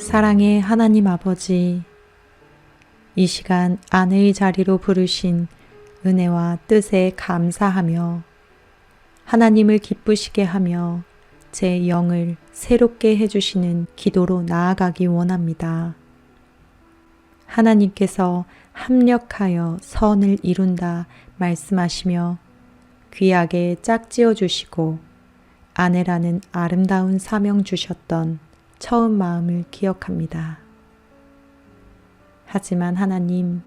사랑의 하나님 아버지, 이 시간 아내의 자리로 부르신 은혜와 뜻에 감사하며 하나님을 기쁘시게 하며 제 영을 새롭게 해주시는 기도로 나아가기 원합니다. 하나님께서 합력하여 선을 이룬다 말씀하시며 귀하게 짝지어 주시고 아내라는 아름다운 사명 주셨던 처음 마음을 기억합니다. 하지만 하나님,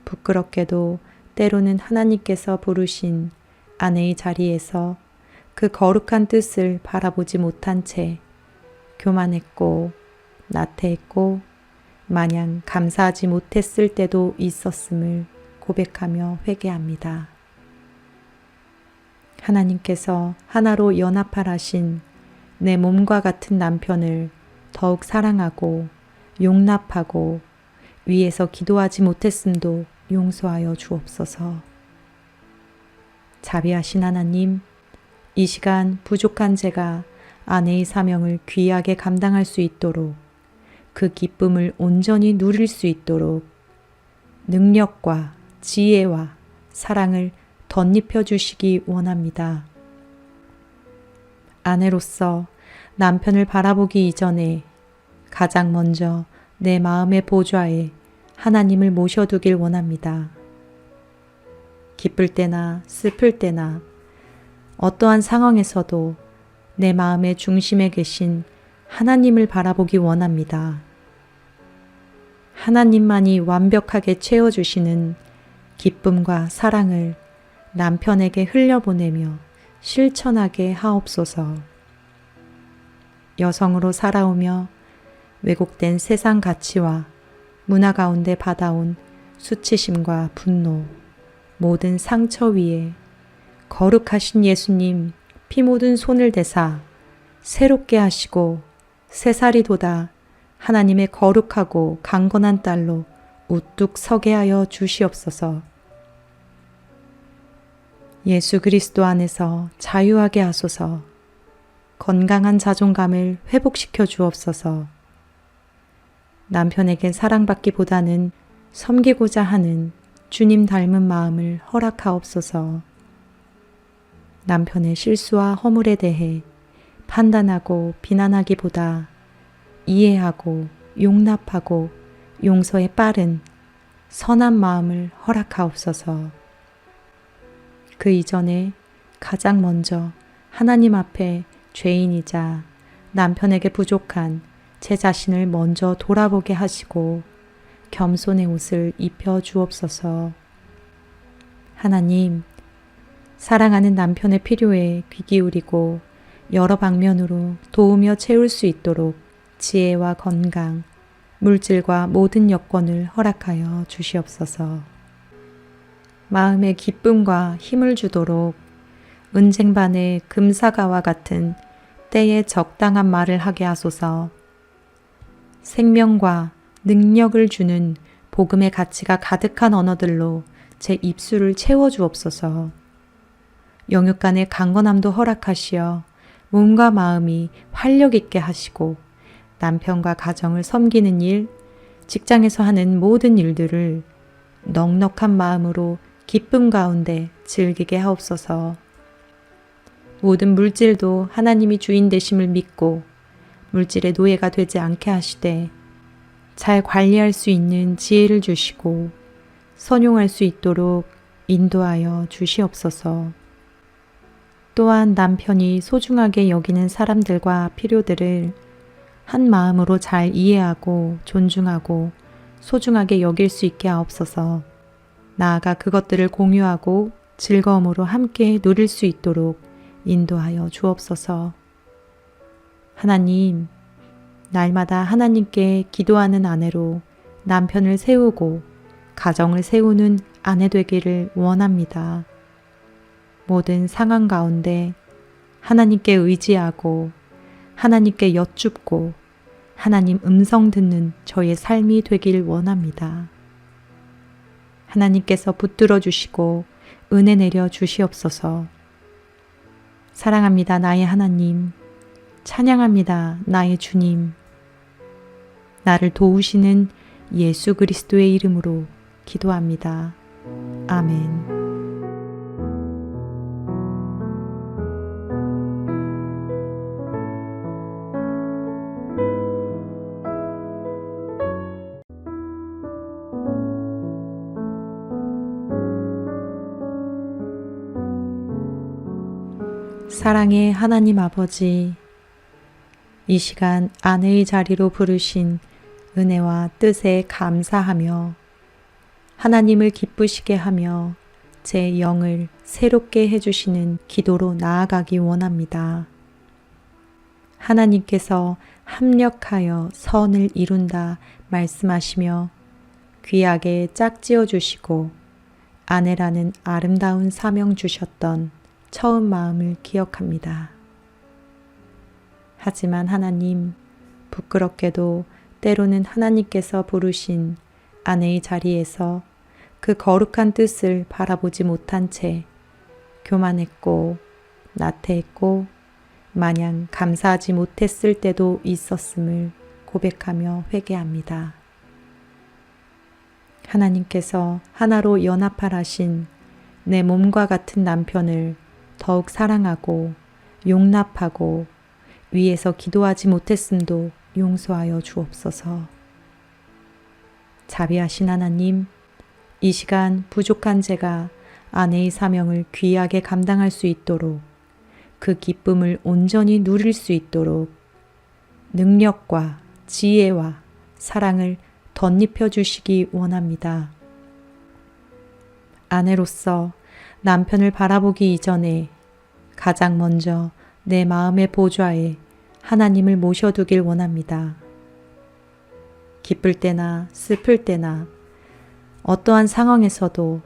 부끄럽게도 때로는 하나님께서 부르신 아내의 자리에서 그 거룩한 뜻을 바라보지 못한 채 교만했고 나태했고 마냥 감사하지 못했을 때도 있었음을 고백하며 회개합니다. 하나님께서 하나로 연합하라신 내 몸과 같은 남편을 더욱 사랑하고 용납하고 위에서 기도하지 못했음도 용서하여 주옵소서. 자비하신 하나님, 이 시간 부족한 제가 아내의 사명을 귀하게 감당할 수 있도록 그 기쁨을 온전히 누릴 수 있도록 능력과 지혜와 사랑을 덧입혀 주시기 원합니다. 아내로서 남편을 바라보기 이전에 가장 먼저 내 마음의 보좌에 하나님을 모셔두길 원합니다. 기쁠 때나 슬플 때나 어떠한 상황에서도 내 마음의 중심에 계신 하나님을 바라보기 원합니다. 하나님만이 완벽하게 채워주시는 기쁨과 사랑을 남편에게 흘려보내며 실천하게 하옵소서. 여성으로 살아오며 왜곡된 세상 가치와 문화 가운데 받아온 수치심과 분노, 모든 상처 위에 거룩하신 예수님 피 묻은 손을 대사 새롭게 하시고 새살이 돋아 하나님의 거룩하고 강건한 딸로 우뚝 서게 하여 주시옵소서. 예수 그리스도 안에서 자유하게 하소서. 건강한 자존감을 회복시켜 주옵소서. 남편에게 사랑받기보다는 섬기고자 하는 주님 닮은 마음을 허락하옵소서. 남편의 실수와 허물에 대해 판단하고 비난하기보다 이해하고 용납하고 용서에 빠른 선한 마음을 허락하옵소서. 그 이전에 가장 먼저 하나님 앞에 죄인이자 남편에게 부족한 제 자신을 먼저 돌아보게 하시고 겸손의 옷을 입혀 주옵소서. 하나님, 사랑하는 남편의 필요에 귀 기울이고 여러 방면으로 도우며 채울 수 있도록 지혜와 건강, 물질과 모든 여건을 허락하여 주시옵소서. 마음의 기쁨과 힘을 주도록 은쟁반의 금사가와 같은 때에 적당한 말을 하게 하소서. 생명과 능력을 주는 복음의 가치가 가득한 언어들로 제 입술을 채워주옵소서. 영육 간의 강건함도 허락하시어 몸과 마음이 활력 있게 하시고 남편과 가정을 섬기는 일, 직장에서 하는 모든 일들을 넉넉한 마음으로 기쁨 가운데 즐기게 하옵소서. 모든 물질도 하나님이 주인 되심을 믿고 물질의 노예가 되지 않게 하시되 잘 관리할 수 있는 지혜를 주시고 선용할 수 있도록 인도하여 주시옵소서. 또한 남편이 소중하게 여기는 사람들과 필요들을 한 마음으로 잘 이해하고 존중하고 소중하게 여길 수 있게 하옵소서. 나아가 그것들을 공유하고 즐거움으로 함께 누릴 수 있도록 인도하여 주옵소서. 하나님, 날마다 하나님께 기도하는 아내로 남편을 세우고 가정을 세우는 아내 되기를 원합니다. 모든 상황 가운데 하나님께 의지하고 하나님께 여쭙고 하나님 음성 듣는 저의 삶이 되길 원합니다. 하나님께서 붙들어 주시고 은혜 내려 주시옵소서. 사랑합니다, 나의 하나님. 찬양합니다, 나의 주님. 나를 도우시는 예수 그리스도의 이름으로 기도합니다. 아멘. 사랑의 하나님 아버지, 이 시간 아내의 자리로 부르신 은혜와 뜻에 감사하며 하나님을 기쁘시게 하며 제 영을 새롭게 해주시는 기도로 나아가기 원합니다. 하나님께서 합력하여 선을 이룬다 말씀하시며 귀하게 짝지어 주시고 아내라는 아름다운 사명 주셨던 처음 마음을 기억합니다. 하지만 하나님, 부끄럽게도 때로는 하나님께서 부르신 아내의 자리에서 그 거룩한 뜻을 바라보지 못한 채 교만했고 나태했고 마냥 감사하지 못했을 때도 있었음을 고백하며 회개합니다. 하나님께서 하나로 연합하라신 내 몸과 같은 남편을 더욱 사랑하고 용납하고 위에서 기도하지 못했음도 용서하여 주옵소서. 자비하신 하나님, 이 시간 부족한 제가 아내의 사명을 귀하게 감당할 수 있도록 그 기쁨을 온전히 누릴 수 있도록 능력과 지혜와 사랑을 덧입혀 주시기 원합니다. 아내로서 남편을 바라보기 이전에 가장 먼저 내 마음의 보좌에 하나님을 모셔두길 원합니다. 기쁠 때나 슬플 때나 어떠한 상황에서도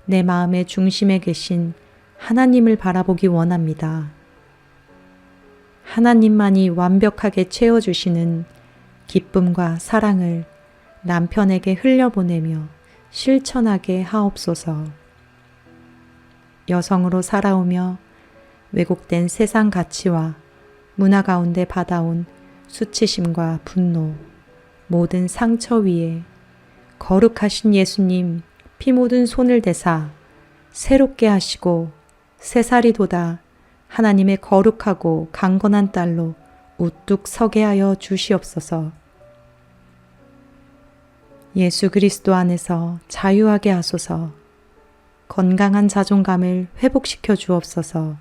내 마음의 중심에 계신 하나님을 바라보기 원합니다. 하나님만이 완벽하게 채워주시는 기쁨과 사랑을 남편에게 흘려보내며 실천하게 하옵소서. 여성으로 살아오며 왜곡된 세상 가치와 문화 가운데 받아온 수치심과 분노, 모든 상처 위에 거룩하신 예수님 피 묻은 손을 대사 새롭게 하시고 새살이 돋아 하나님의 거룩하고 강건한 딸로 우뚝 서게 하여 주시옵소서. 예수 그리스도 안에서 자유하게 하소서. 건강한 자존감을 회복시켜 주옵소서.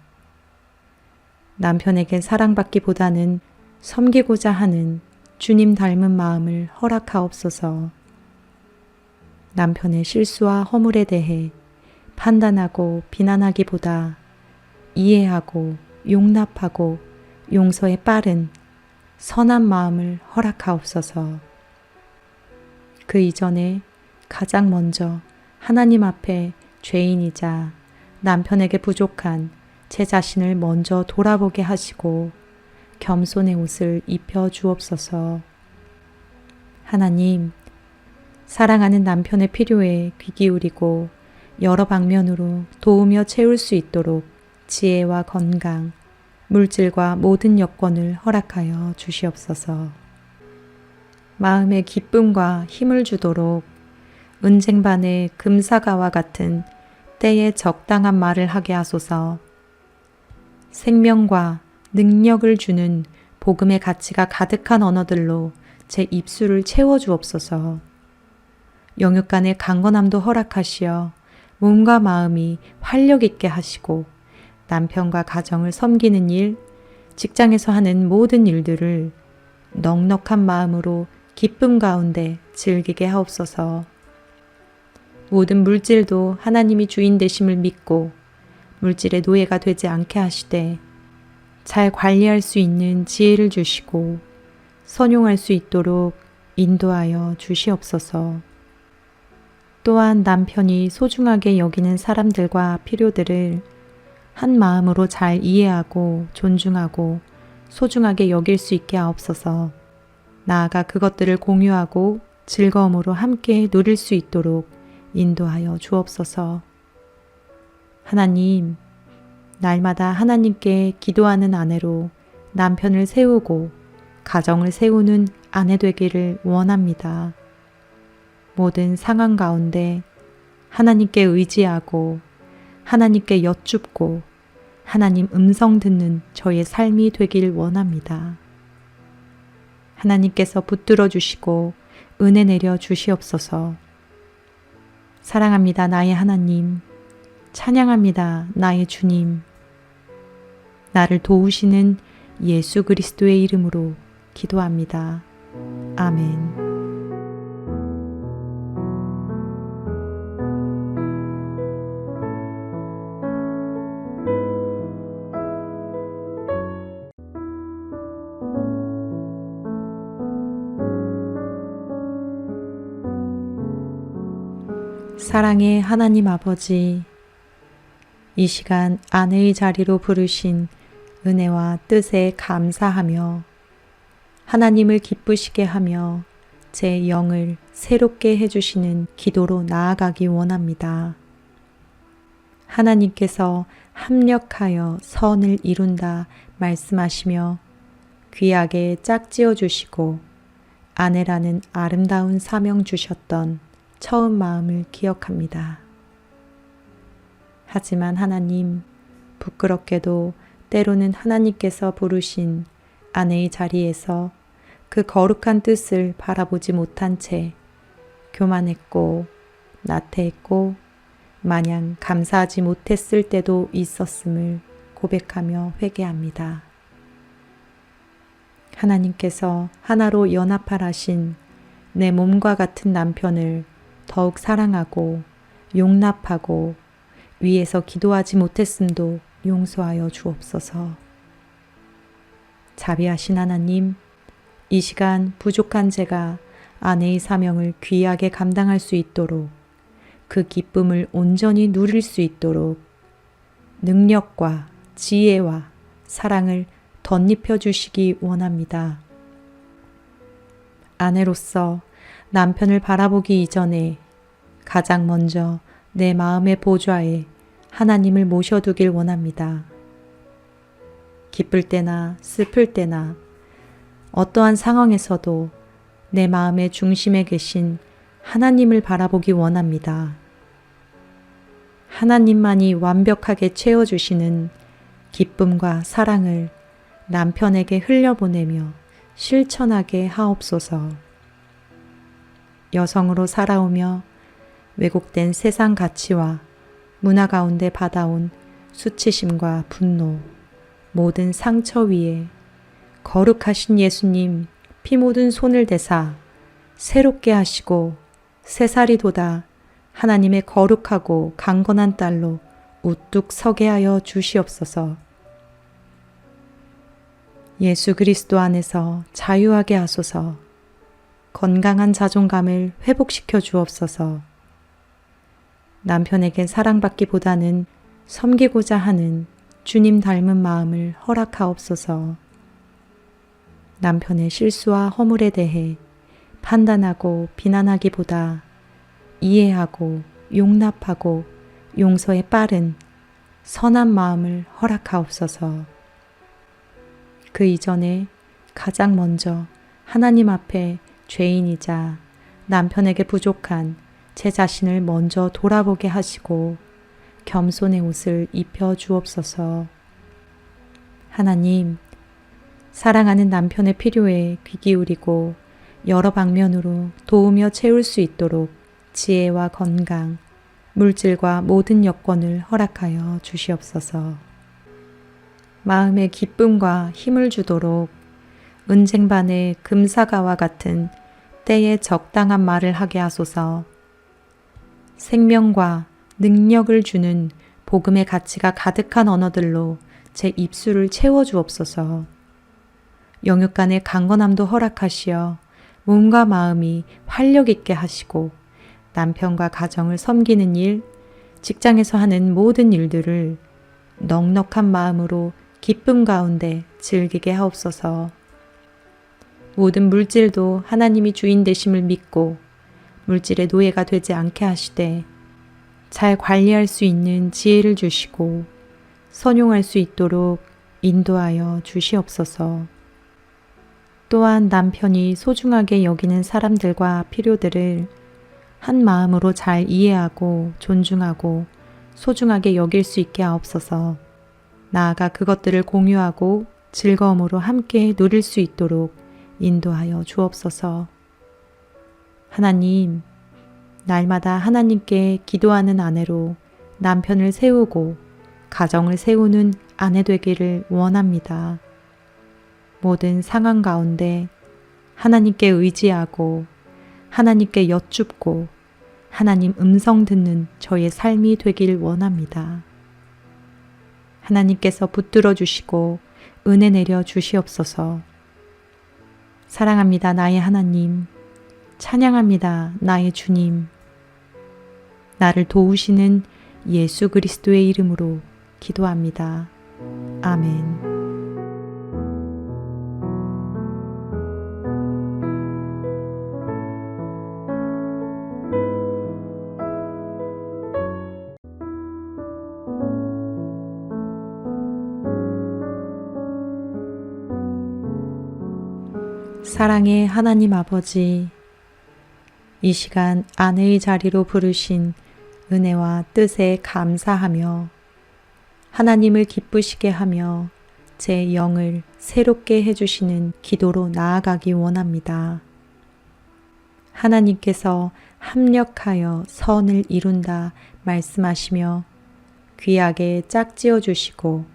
남편에게 사랑받기보다는 섬기고자 하는 주님 닮은 마음을 허락하옵소서. 남편의 실수와 허물에 대해 판단하고 비난하기보다 이해하고 용납하고 용서에 빠른 선한 마음을 허락하옵소서. 그 이전에 가장 먼저 하나님 앞에 죄인이자 남편에게 부족한 제 자신을 먼저 돌아보게 하시고 겸손의 옷을 입혀 주옵소서. 하나님, 사랑하는 남편의 필요에 귀 기울이고 여러 방면으로 도우며 채울 수 있도록 지혜와 건강, 물질과 모든 여건을 허락하여 주시옵소서. 마음의 기쁨과 힘을 주도록 은쟁반의 금사가와 같은 때에 적당한 말을 하게 하소서. 생명과 능력을 주는 복음의 가치가 가득한 언어들로 제 입술을 채워주옵소서. 영육 간의 강건함도 허락하시어 몸과 마음이 활력 있게 하시고 남편과 가정을 섬기는 일, 직장에서 하는 모든 일들을 넉넉한 마음으로 기쁨 가운데 즐기게 하옵소서. 모든 물질도 하나님이 주인 되심을 믿고 물질의 노예가 되지 않게 하시되 잘 관리할 수 있는 지혜를 주시고 선용할 수 있도록 인도하여 주시옵소서. 또한 남편이 소중하게 여기는 사람들과 필요들을 한 마음으로 잘 이해하고 존중하고 소중하게 여길 수 있게 하옵소서. 나아가 그것들을 공유하고 즐거움으로 함께 누릴 수 있도록 인도하여 주옵소서. 하나님, 날마다 하나님께 기도하는 아내로 남편을 세우고 가정을 세우는 아내 되기를 원합니다. 모든 상황 가운데 하나님께 의지하고 하나님께 여쭙고 하나님 음성 듣는 저의 삶이 되길 원합니다. 하나님께서 붙들어 주시고 은혜 내려 주시옵소서. 사랑합니다, 나의 하나님. 찬양합니다, 나의 주님. 나를 도우시는 예수 그리스도의 이름으로 기도합니다. 아멘. 사랑의 하나님 아버지, 이 시간 아내의 자리로 부르신 은혜와 뜻에 감사하며 하나님을 기쁘시게 하며 제 영을 새롭게 해주시는 기도로 나아가기 원합니다. 하나님께서 합력하여 선을 이룬다 말씀하시며 귀하게 짝지어 주시고 아내라는 아름다운 사명 주셨던 처음 마음을 기억합니다. 하지만 하나님, 부끄럽게도 때로는 하나님께서 부르신 아내의 자리에서 그 거룩한 뜻을 바라보지 못한 채 교만했고 나태했고 마냥 감사하지 못했을 때도 있었음을 고백하며 회개합니다. 하나님께서 하나로 연합하라신 내 몸과 같은 남편을 더욱 사랑하고 용납하고 위에서 기도하지 못했음도 용서하여 주옵소서. 자비하신 하나님, 이 시간 부족한 제가 아내의 사명을 귀하게 감당할 수 있도록 그 기쁨을 온전히 누릴 수 있도록 능력과 지혜와 사랑을 덧입혀 주시기 원합니다. 아내로서 남편을 바라보기 이전에 가장 먼저 내 마음의 보좌에 하나님을 모셔두길 원합니다. 기쁠 때나 슬플 때나 어떠한 상황에서도 내 마음의 중심에 계신 하나님을 바라보기 원합니다. 하나님만이 완벽하게 채워주시는 기쁨과 사랑을 남편에게 흘려보내며 실천하게 하옵소서. 여성으로 살아오며 왜곡된 세상 가치와 문화 가운데 받아온 수치심과 분노, 모든 상처 위에 거룩하신 예수님 피 묻은 손을 대사 새롭게 하시고 새살이 돋아 하나님의 거룩하고 강건한 딸로 우뚝 서게 하여 주시옵소서. 예수 그리스도 안에서 자유하게 하소서. 건강한 자존감을 회복시켜 주옵소서. 남편에게 사랑받기보다는 섬기고자 하는 주님 닮은 마음을 허락하옵소서. 남편의 실수와 허물에 대해 판단하고 비난하기보다 이해하고 용납하고 용서에 빠른 선한 마음을 허락하옵소서. 그 이전에 가장 먼저 하나님 앞에 죄인이자 남편에게 부족한 제 자신을 먼저 돌아보게 하시고 겸손의 옷을 입혀 주옵소서. 하나님, 사랑하는 남편의 필요에 귀 기울이고 여러 방면으로 도우며 채울 수 있도록 지혜와 건강, 물질과 모든 여건을 허락하여 주시옵소서. 마음의 기쁨과 힘을 주도록 은쟁반의 금사가와 같은 때에 적당한 말을 하게 하소서. 생명과 능력을 주는 복음의 가치가 가득한 언어들로 제 입술을 채워주옵소서. 영육 간의 강건함도 허락하시어 몸과 마음이 활력 있게 하시고 남편과 가정을 섬기는 일, 직장에서 하는 모든 일들을 넉넉한 마음으로 기쁨 가운데 즐기게 하옵소서. 모든 물질도 하나님이 주인 되심을 믿고 물질의 노예가 되지 않게 하시되 잘 관리할 수 있는 지혜를 주시고 선용할 수 있도록 인도하여 주시옵소서. 또한 남편이 소중하게 여기는 사람들과 필요들을 한 마음으로 잘 이해하고 존중하고 소중하게 여길 수 있게 하옵소서. 나아가 그것들을 공유하고 즐거움으로 함께 누릴 수 있도록 인도하여 주옵소서. 하나님, 날마다 하나님께 기도하는 아내로 남편을 세우고 가정을 세우는 아내 되기를 원합니다. 모든 상황 가운데 하나님께 의지하고 하나님께 여쭙고 하나님 음성 듣는 저의 삶이 되길 원합니다. 하나님께서 붙들어 주시고 은혜 내려 주시옵소서. 사랑합니다, 나의 하나님. 찬양합니다, 나의 주님. 나를 도우시는 예수 그리스도의 이름으로 기도합니다. 아멘. 사랑의 하나님 아버지, 이 시간 아내의 자리로 부르신 은혜와 뜻에 감사하며 하나님을 기쁘시게 하며 제 영을 새롭게 해주시는 기도로 나아가기 원합니다. 하나님께서 합력하여 선을 이룬다 말씀하시며 귀하게 짝지어 주시고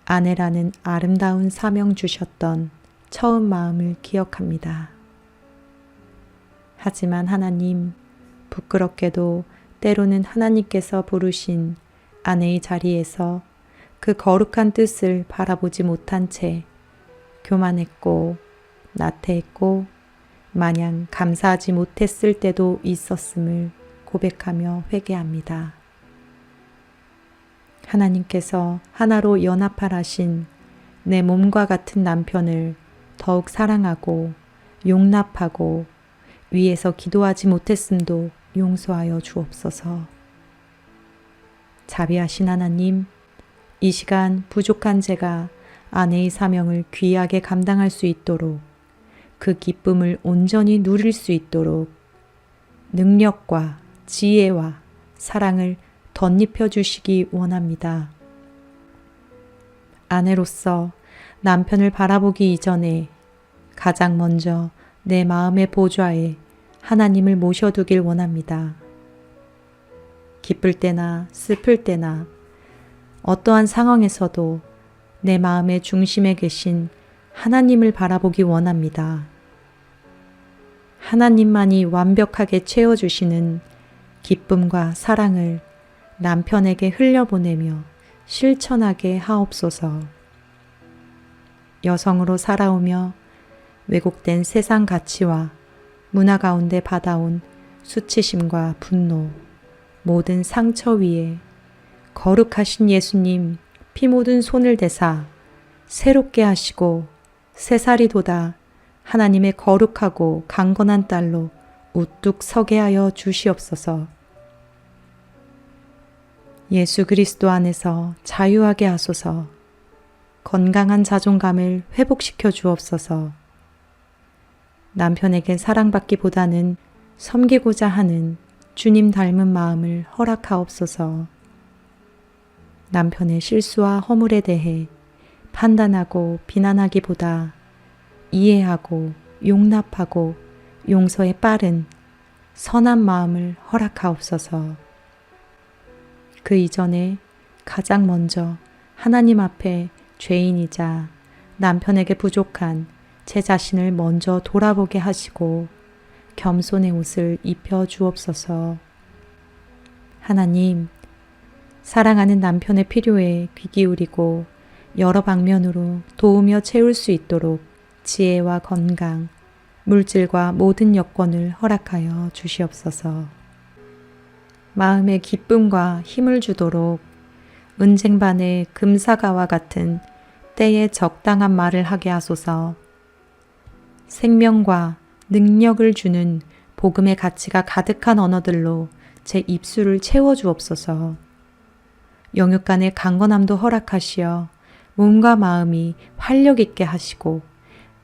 아내라는 아름다운 사명 주셨던 처음 마음을 기억합니다. 하지만 하나님, 부끄럽게도 때로는 하나님께서 부르신 아내의 자리에서 그 거룩한 뜻을 바라보지 못한 채 교만했고 나태했고 마냥 감사하지 못했을 때도 있었음을 고백하며 회개합니다. 하나님께서 하나로 연합하라신 내 몸과 같은 남편을 더욱 사랑하고 용납하고 위에서 기도하지 못했음도 용서하여 주옵소서. 자비하신 하나님, 이 시간 부족한 제가 아내의 사명을 귀하게 감당할 수 있도록 그 기쁨을 온전히 누릴 수 있도록 능력과 지혜와 사랑을 덧입혀 주시기 원합니다. 아내로서 남편을 바라보기 이전에 가장 먼저 내 마음의 보좌에 하나님을 모셔두길 원합니다. 기쁠 때나 슬플 때나 어떠한 상황에서도 내 마음의 중심에 계신 하나님을 바라보기 원합니다. 하나님만이 완벽하게 채워주시는 기쁨과 사랑을 남편에게 흘려보내며 실천하게 하옵소서. 여성으로 살아오며 왜곡된 세상 가치와 문화 가운데 받아온 수치심과 분노, 모든 상처 위에 거룩하신 예수님 피 묻은 손을 대사 새롭게 하시고 새살이 돋아 하나님의 거룩하고 강건한 딸로 우뚝 서게 하여 주시옵소서. 예수 그리스도 안에서 자유하게 하소서. 건강한 자존감을 회복시켜 주옵소서. 남편에게 사랑받기보다는 섬기고자 하는 주님 닮은 마음을 허락하옵소서. 남편의 실수와 허물에 대해 판단하고 비난하기보다 이해하고 용납하고 용서에 빠른 선한 마음을 허락하옵소서. 그 이전에 가장 먼저 하나님 앞에 죄인이자 남편에게 부족한 제 자신을 먼저 돌아보게 하시고 겸손의 옷을 입혀 주옵소서. 하나님, 사랑하는 남편의 필요에 귀 기울이고 여러 방면으로 도우며 채울 수 있도록 지혜와 건강, 물질과 모든 여건을 허락하여 주시옵소서. 마음의 기쁨과 힘을 주도록 은쟁반의 금사가와 같은 때에 적당한 말을 하게 하소서. 생명과 능력을 주는 복음의 가치가 가득한 언어들로 제 입술을 채워주옵소서. 영육 간의 강건함도 허락하시어 몸과 마음이 활력 있게 하시고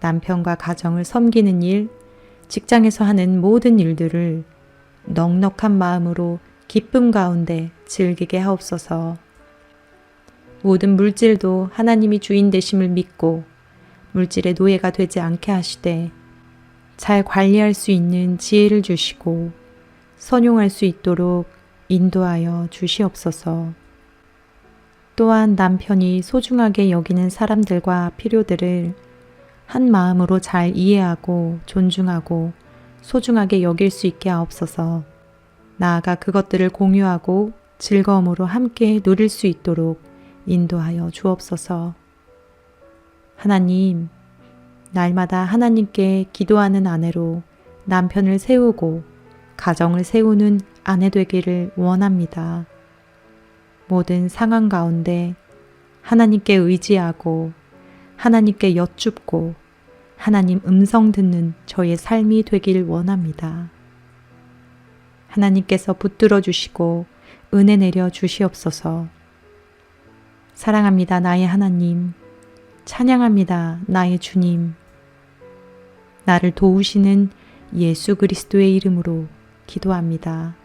남편과 가정을 섬기는 일, 직장에서 하는 모든 일들을 넉넉한 마음으로 기쁨 가운데 즐기게 하옵소서. 모든 물질도 하나님이 주인 되심을 믿고 물질의 노예가 되지 않게 하시되 잘 관리할 수 있는 지혜를 주시고 선용할 수 있도록 인도하여 주시옵소서. 또한 남편이 소중하게 여기는 사람들과 필요들을 한 마음으로 잘 이해하고 존중하고 소중하게 여길 수 있게 하옵소서. 나아가 그것들을 공유하고 즐거움으로 함께 누릴 수 있도록 인도하여 주옵소서. 하나님, 날마다 하나님께 기도하는 아내로 남편을 세우고 가정을 세우는 아내 되기를 원합니다. 모든 상황 가운데 하나님께 의지하고 하나님께 여쭙고 하나님 음성 듣는 저의 삶이 되길 원합니다. 하나님께서 붙들어 주시고 은혜 내려 주시옵소서. 사랑합니다, 나의 하나님. 찬양합니다, 나의 주님. 나를 도우시는 예수 그리스도의 이름으로 기도합니다.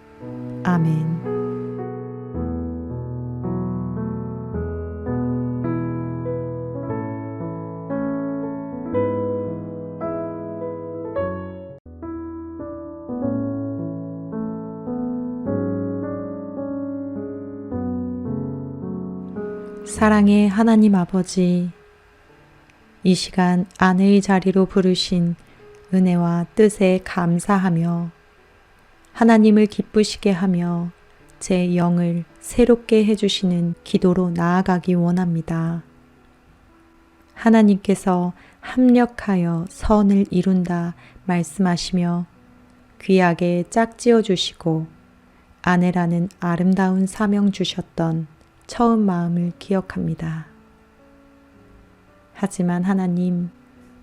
아멘. 사랑의 하나님 아버지, 이 시간 아내의 자리로 부르신 은혜와 뜻에 감사하며 하나님을 기쁘시게 하며 제 영을 새롭게 해주시는 기도로 나아가기 원합니다. 하나님께서 합력하여 선을 이룬다 말씀하시며 귀하게 짝지어 주시고 아내라는 아름다운 사명 주셨던 처음 마음을 기억합니다. 하지만 하나님,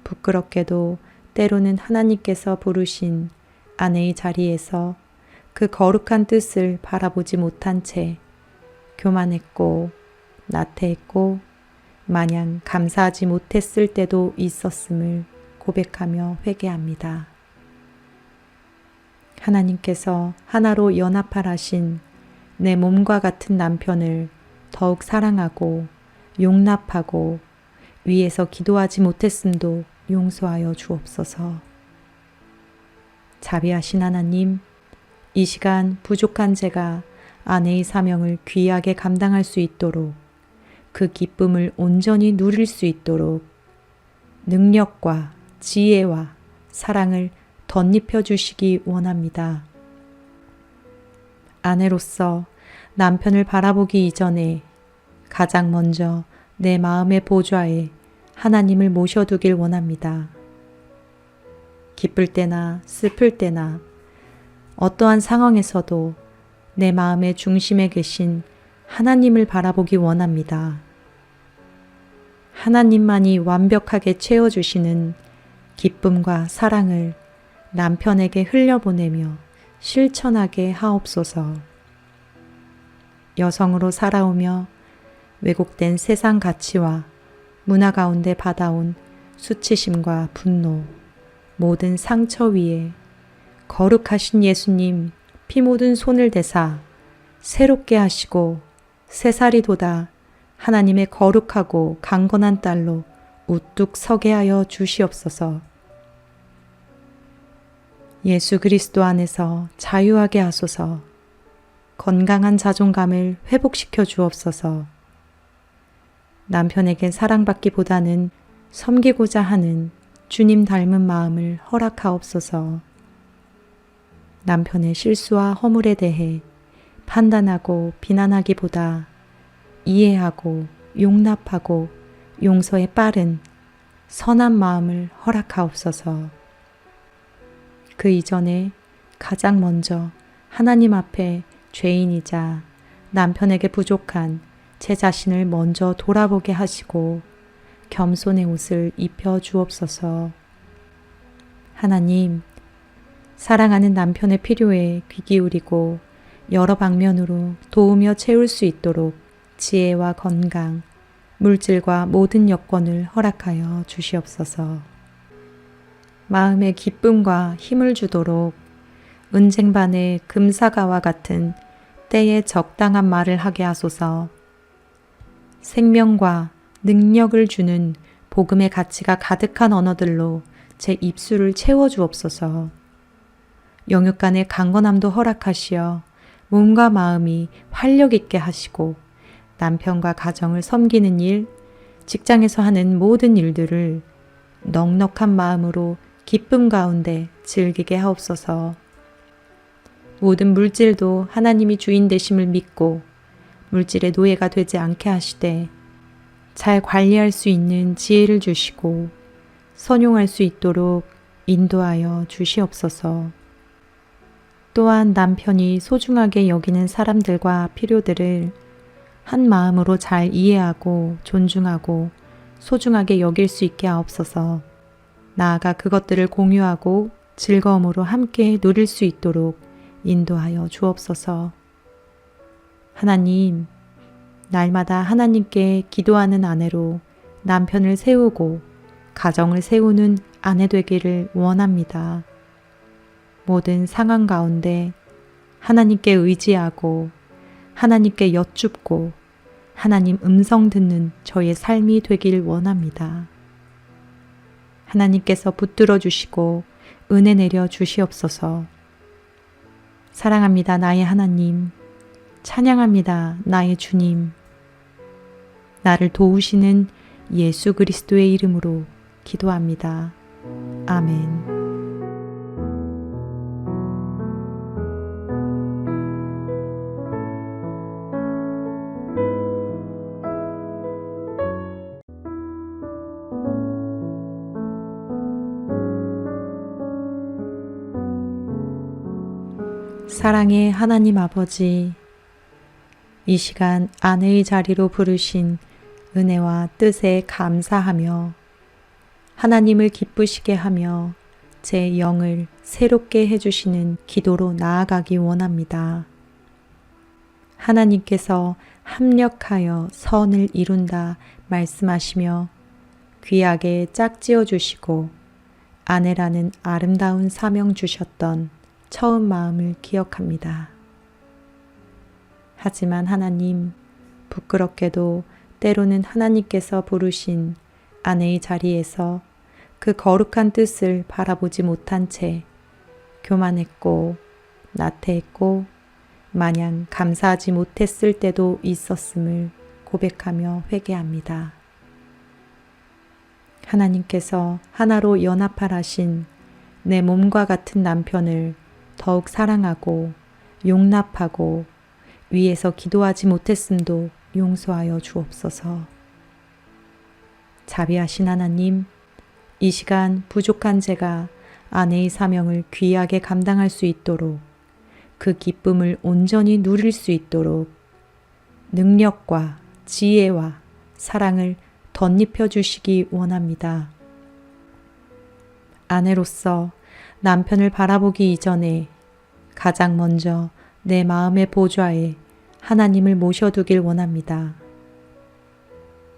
부끄럽게도 때로는 하나님께서 부르신 아내의 자리에서 그 거룩한 뜻을 바라보지 못한 채 교만했고 나태했고 마냥 감사하지 못했을 때도 있었음을 고백하며 회개합니다. 하나님께서 하나로 연합하라신 내 몸과 같은 남편을 더욱 사랑하고 용납하고 위에서 기도하지 못했음도 용서하여 주옵소서. 자비하신 하나님, 이 시간 부족한 제가 아내의 사명을 귀하게 감당할 수 있도록 그 기쁨을 온전히 누릴 수 있도록 능력과 지혜와 사랑을 덧입혀 주시기 원합니다. 아내로서 남편을 바라보기 이전에 가장 먼저 내 마음의 보좌에 하나님을 모셔두길 원합니다. 기쁠 때나 슬플 때나 어떠한 상황에서도 내 마음의 중심에 계신 하나님을 바라보기 원합니다. 하나님만이 완벽하게 채워주시는 기쁨과 사랑을 남편에게 흘려보내며 실천하게 하옵소서. 여성으로 살아오며 왜곡된 세상 가치와 문화 가운데 받아온 수치심과 분노, 모든 상처 위에 거룩하신 예수님 피 묻은 손을 대사 새롭게 하시고 새살이 돋아 하나님의 거룩하고 강건한 딸로 우뚝 서게 하여 주시옵소서. 예수 그리스도 안에서 자유하게 하소서. 건강한 자존감을 회복시켜 주옵소서. 남편에게 사랑받기보다는 섬기고자 하는 주님 닮은 마음을 허락하옵소서. 남편의 실수와 허물에 대해 판단하고 비난하기보다 이해하고 용납하고 용서에 빠른 선한 마음을 허락하옵소서. 그 이전에 가장 먼저 하나님 앞에 죄인이자 남편에게 부족한 제 자신을 먼저 돌아보게 하시고 겸손의 옷을 입혀 주옵소서. 하나님, 사랑하는 남편의 필요에 귀 기울이고 여러 방면으로 도우며 채울 수 있도록 지혜와 건강, 물질과 모든 여건을 허락하여 주시옵소서. 마음에 기쁨과 힘을 주도록 은쟁반의 금사가와 같은 때에 적당한 말을 하게 하소서. 생명과 능력을 주는 복음의 가치가 가득한 언어들로 제 입술을 채워주옵소서. 영육 간의 강건함도 허락하시어 몸과 마음이 활력 있게 하시고 남편과 가정을 섬기는 일, 직장에서 하는 모든 일들을 넉넉한 마음으로 기쁨 가운데 즐기게 하옵소서. 모든 물질도 하나님이 주인 되심을 믿고 물질의 노예가 되지 않게 하시되 잘 관리할 수 있는 지혜를 주시고 선용할 수 있도록 인도하여 주시옵소서. 또한 남편이 소중하게 여기는 사람들과 필요들을 한 마음으로 잘 이해하고 존중하고 소중하게 여길 수 있게 하옵소서. 나아가 그것들을 공유하고 즐거움으로 함께 누릴 수 있도록 인도하여 주옵소서. 하나님, 날마다 하나님께 기도하는 아내로 남편을 세우고 가정을 세우는 아내 되기를 원합니다. 모든 상황 가운데 하나님께 의지하고 하나님께 여쭙고 하나님 음성 듣는 저의 삶이 되길 원합니다. 하나님께서 붙들어 주시고 은혜 내려 주시옵소서. 사랑합니다, 나의 하나님. 찬양합니다, 나의 주님. 나를 도우시는 예수 그리스도의 이름으로 기도합니다. 아멘. 사랑의 하나님 아버지, 이 시간 아내의 자리로 부르신 은혜와 뜻에 감사하며 하나님을 기쁘시게 하며 제 영을 새롭게 해주시는 기도로 나아가기 원합니다. 하나님께서 합력하여 선을 이룬다 말씀하시며 귀하게 짝지어 주시고 아내라는 아름다운 사명 주셨던 처음 마음을 기억합니다. 하지만 하나님, 부끄럽게도 때로는 하나님께서 부르신 아내의 자리에서 그 거룩한 뜻을 바라보지 못한 채 교만했고 나태했고 마냥 감사하지 못했을 때도 있었음을 고백하며 회개합니다. 하나님께서 하나로 연합하라신 내 몸과 같은 남편을 더욱 사랑하고 용납하고 위에서 기도하지 못했음도 용서하여 주옵소서. 자비하신 하나님, 이 시간 부족한 제가 아내의 사명을 귀하게 감당할 수 있도록 그 기쁨을 온전히 누릴 수 있도록 능력과 지혜와 사랑을 덧입혀 주시기 원합니다. 아내로서 남편을 바라보기 이전에 가장 먼저 내 마음의 보좌에 하나님을 모셔두길 원합니다.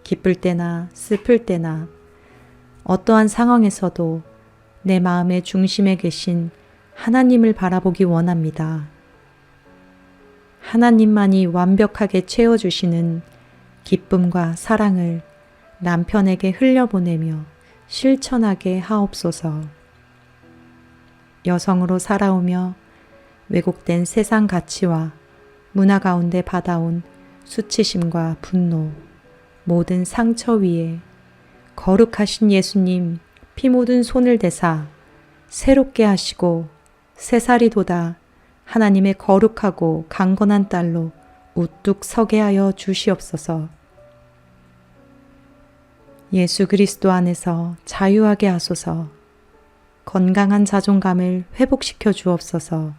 기쁠 때나 슬플 때나 어떠한 상황에서도 내 마음의 중심에 계신 하나님을 바라보기 원합니다. 하나님만이 완벽하게 채워주시는 기쁨과 사랑을 남편에게 흘려보내며 실천하게 하옵소서. 여성으로 살아오며 왜곡된 세상 가치와 문화 가운데 받아온 수치심과 분노, 모든 상처 위에 거룩하신 예수님 피 묻은 손을 대사 새롭게 하시고 새살이 돋아 하나님의 거룩하고 강건한 딸로 우뚝 서게 하여 주시옵소서. 예수 그리스도 안에서 자유하게 하소서. 건강한 자존감을 회복시켜 주옵소서.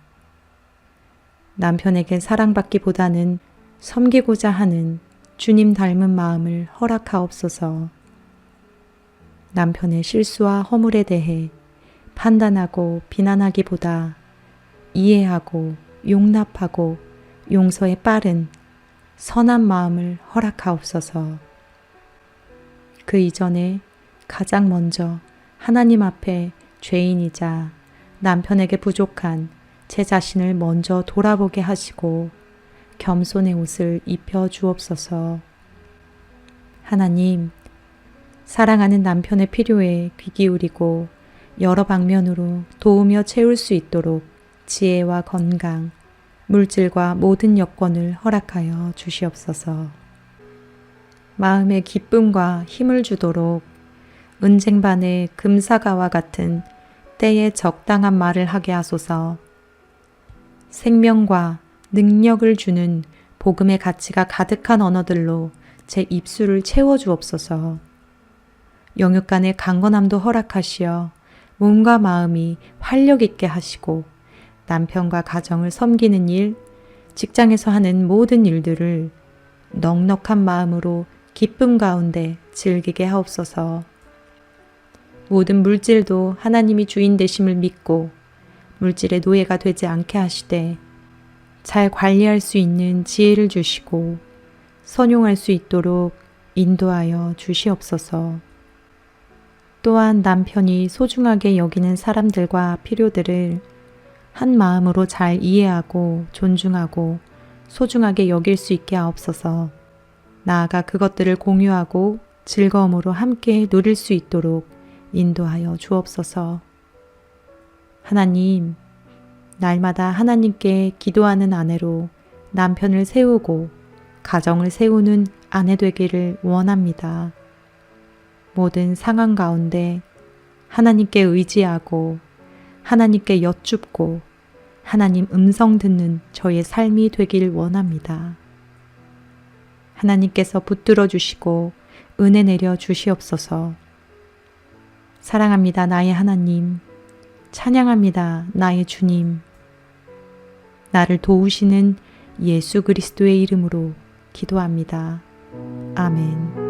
남편에게 사랑받기보다는 섬기고자 하는 주님 닮은 마음을 허락하옵소서. 남편의 실수와 허물에 대해 판단하고 비난하기보다 이해하고 용납하고 용서에 빠른 선한 마음을 허락하옵소서. 그 이전에 가장 먼저 하나님 앞에 죄인이자 남편에게 부족한 제 자신을 먼저 돌아보게 하시고 겸손의 옷을 입혀 주옵소서. 하나님, 사랑하는 남편의 필요에 귀 기울이고 여러 방면으로 도우며 채울 수 있도록 지혜와 건강, 물질과 모든 여건을 허락하여 주시옵소서. 마음의 기쁨과 힘을 주도록 은쟁반의 금사가와 같은 때에 적당한 말을 하게 하소서. 생명과 능력을 주는 복음의 가치가 가득한 언어들로 제 입술을 채워주옵소서. 영육 간의 강건함도 허락하시어 몸과 마음이 활력 있게 하시고 남편과 가정을 섬기는 일, 직장에서 하는 모든 일들을 넉넉한 마음으로 기쁨 가운데 즐기게 하옵소서. 모든 물질도 하나님이 주인 되심을 믿고 물질의 노예가 되지 않게 하시되 잘 관리할 수 있는 지혜를 주시고 선용할 수 있도록 인도하여 주시옵소서. 또한 남편이 소중하게 여기는 사람들과 필요들을 한 마음으로 잘 이해하고 존중하고 소중하게 여길 수 있게 하옵소서. 나아가 그것들을 공유하고 즐거움으로 함께 누릴 수 있도록 인도하여 주옵소서. 하나님, 날마다 하나님께 기도하는 아내로 남편을 세우고 가정을 세우는 아내 되기를 원합니다. 모든 상황 가운데 하나님께 의지하고 하나님께 여쭙고 하나님 음성 듣는 저의 삶이 되길 원합니다. 하나님께서 붙들어 주시고 은혜 내려 주시옵소서. 사랑합니다, 나의 하나님. 찬양합니다, 나의 주님. 나를 도우시는 예수 그리스도의 이름으로 기도합니다. 아멘.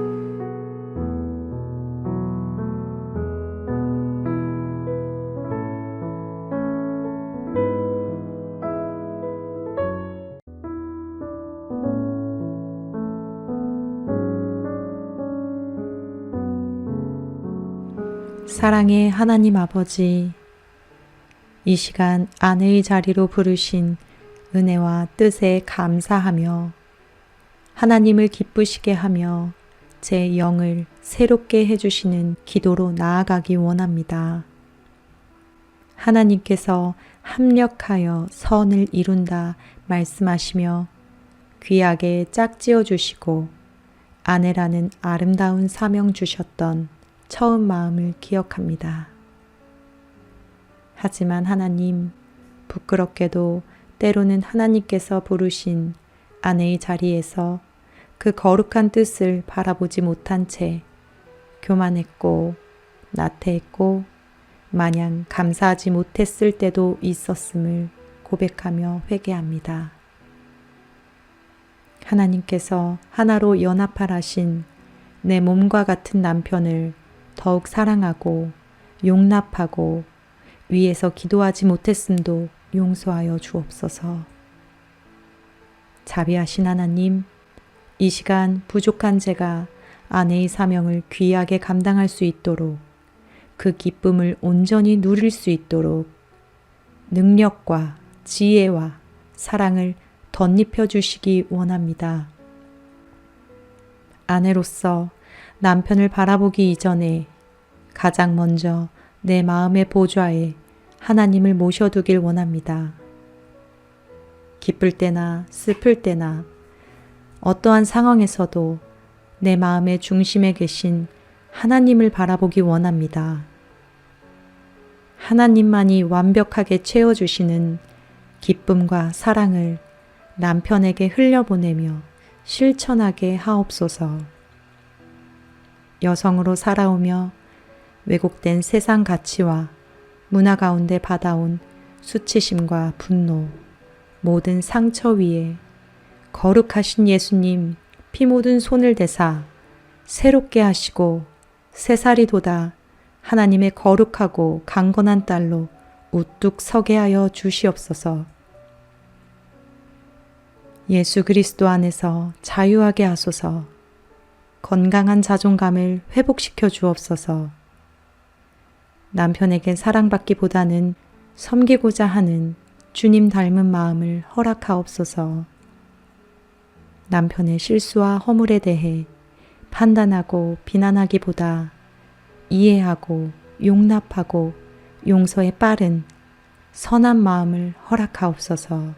사랑의 하나님 아버지, 이 시간 아내의 자리로 부르신 은혜와 뜻에 감사하며 하나님을 기쁘시게 하며 제 영을 새롭게 해주시는 기도로 나아가기 원합니다. 하나님께서 합력하여 선을 이룬다 말씀하시며 귀하게 짝지어 주시고 아내라는 아름다운 사명 주셨던 처음 마음을 기억합니다. 하지만 하나님, 부끄럽게도 때로는 하나님께서 부르신 아내의 자리에서 그 거룩한 뜻을 바라보지 못한 채 교만했고 나태했고 마냥 감사하지 못했을 때도 있었음을 고백하며 회개합니다. 하나님께서 하나로 연합하라신 내 몸과 같은 남편을 더욱 사랑하고 용납하고 위에서 기도하지 못했음도 용서하여 주옵소서. 자비하신 하나님, 이 시간 부족한 제가 아내의 사명을 귀하게 감당할 수 있도록 그 기쁨을 온전히 누릴 수 있도록 능력과 지혜와 사랑을 덧입혀 주시기 원합니다. 아내로서 남편을 바라보기 이전에 가장 먼저 내 마음의 보좌에 하나님을 모셔두길 원합니다. 기쁠 때나 슬플 때나 어떠한 상황에서도 내 마음의 중심에 계신 하나님을 바라보기 원합니다. 하나님만이 완벽하게 채워주시는 기쁨과 사랑을 남편에게 흘려보내며 실천하게 하옵소서. 여성으로 살아오며 왜곡된 세상 가치와 문화 가운데 받아온 수치심과 분노, 모든 상처 위에 거룩하신 예수님 피 묻은 손을 대사 새롭게 하시고 새살이 돋아 하나님의 거룩하고 강건한 딸로 우뚝 서게 하여 주시옵소서. 예수 그리스도 안에서 자유하게 하소서. 건강한 자존감을 회복시켜 주옵소서. 남편에게 사랑받기보다는 섬기고자 하는 주님 닮은 마음을 허락하옵소서. 남편의 실수와 허물에 대해 판단하고 비난하기보다 이해하고 용납하고 용서에 빠른 선한 마음을 허락하옵소서.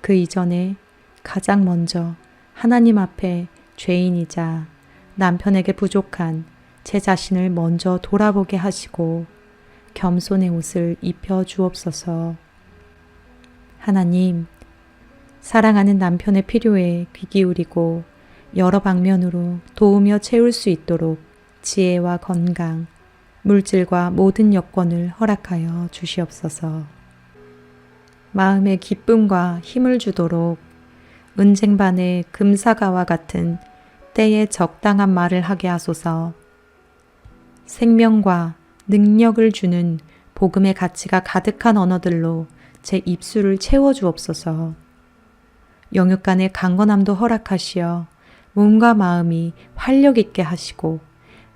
그 이전에 가장 먼저 하나님 앞에 죄인이자 남편에게 부족한 제 자신을 먼저 돌아보게 하시고 겸손의 옷을 입혀 주옵소서. 하나님, 사랑하는 남편의 필요에 귀 기울이고 여러 방면으로 도우며 채울 수 있도록 지혜와 건강, 물질과 모든 여건을 허락하여 주시옵소서. 마음의 기쁨과 힘을 주도록 은쟁반의 금사가와 같은 때에 적당한 말을 하게 하소서. 생명과 능력을 주는 복음의 가치가 가득한 언어들로 제 입술을 채워주옵소서. 영육 간의 강건함도 허락하시어 몸과 마음이 활력 있게 하시고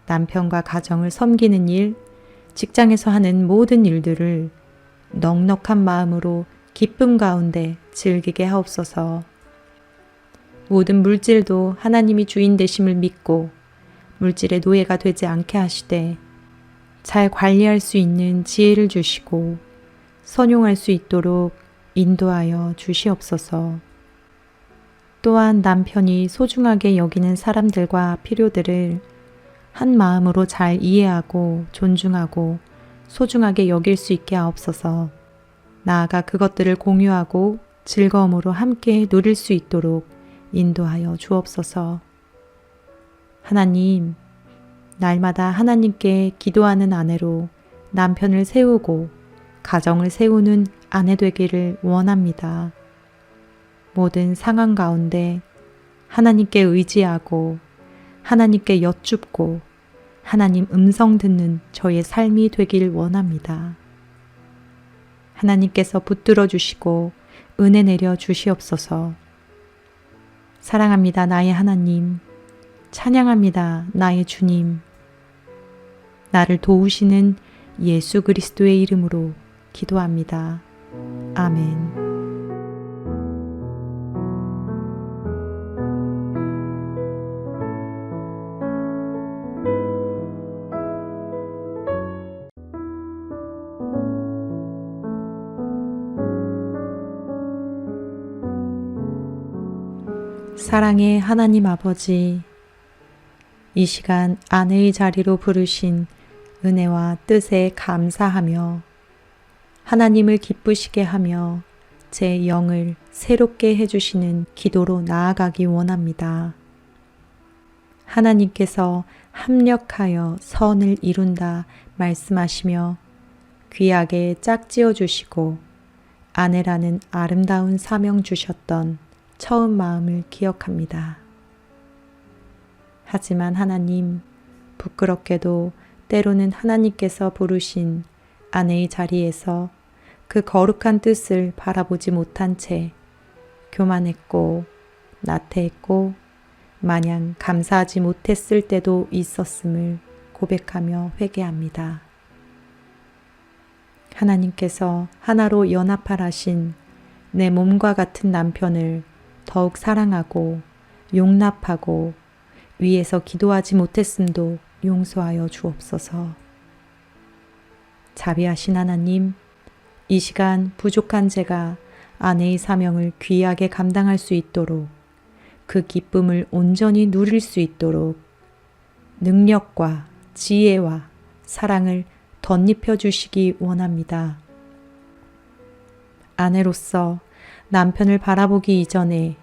남편과 가정을 섬기는 일, 직장에서 하는 모든 일들을 넉넉한 마음으로 기쁨 가운데 즐기게 하옵소서. 모든 물질도 하나님이 주인 되심을 믿고 물질의 노예가 되지 않게 하시되 잘 관리할 수 있는 지혜를 주시고 선용할 수 있도록 인도하여 주시옵소서. 또한 남편이 소중하게 여기는 사람들과 필요들을 한 마음으로 잘 이해하고 존중하고 소중하게 여길 수 있게 하옵소서. 나아가 그것들을 공유하고 즐거움으로 함께 누릴 수 있도록 인도하여 주옵소서. 하나님, 날마다 하나님께 기도하는 아내로 남편을 세우고 가정을 세우는 아내 되기를 원합니다. 모든 상황 가운데 하나님께 의지하고 하나님께 여쭙고 하나님 음성 듣는 저의 삶이 되길 원합니다. 하나님께서 붙들어 주시고 은혜 내려 주시옵소서. 사랑합니다, 나의 하나님. 찬양합니다, 나의 주님. 나를 도우시는 예수 그리스도의 이름으로 기도합니다. 아멘. 사랑의 하나님 아버지, 이 시간 아내의 자리로 부르신 은혜와 뜻에 감사하며 하나님을 기쁘시게 하며 제 영을 새롭게 해주시는 기도로 나아가기 원합니다. 하나님께서 합력하여 선을 이룬다 말씀하시며 귀하게 짝지어 주시고 아내라는 아름다운 사명 주셨던 처음 마음을 기억합니다. 하지만 하나님, 부끄럽게도 때로는 하나님께서 부르신 아내의 자리에서 그 거룩한 뜻을 바라보지 못한 채 교만했고 나태했고 마냥 감사하지 못했을 때도 있었음을 고백하며 회개합니다. 하나님께서 하나로 연합하라신 내 몸과 같은 남편을 더욱 사랑하고 용납하고 위에서 기도하지 못했음도 용서하여 주옵소서. 자비하신 하나님, 이 시간 부족한 제가 아내의 사명을 귀하게 감당할 수 있도록 그 기쁨을 온전히 누릴 수 있도록 능력과 지혜와 사랑을 덧입혀 주시기 원합니다. 아내로서 남편을 바라보기 이전에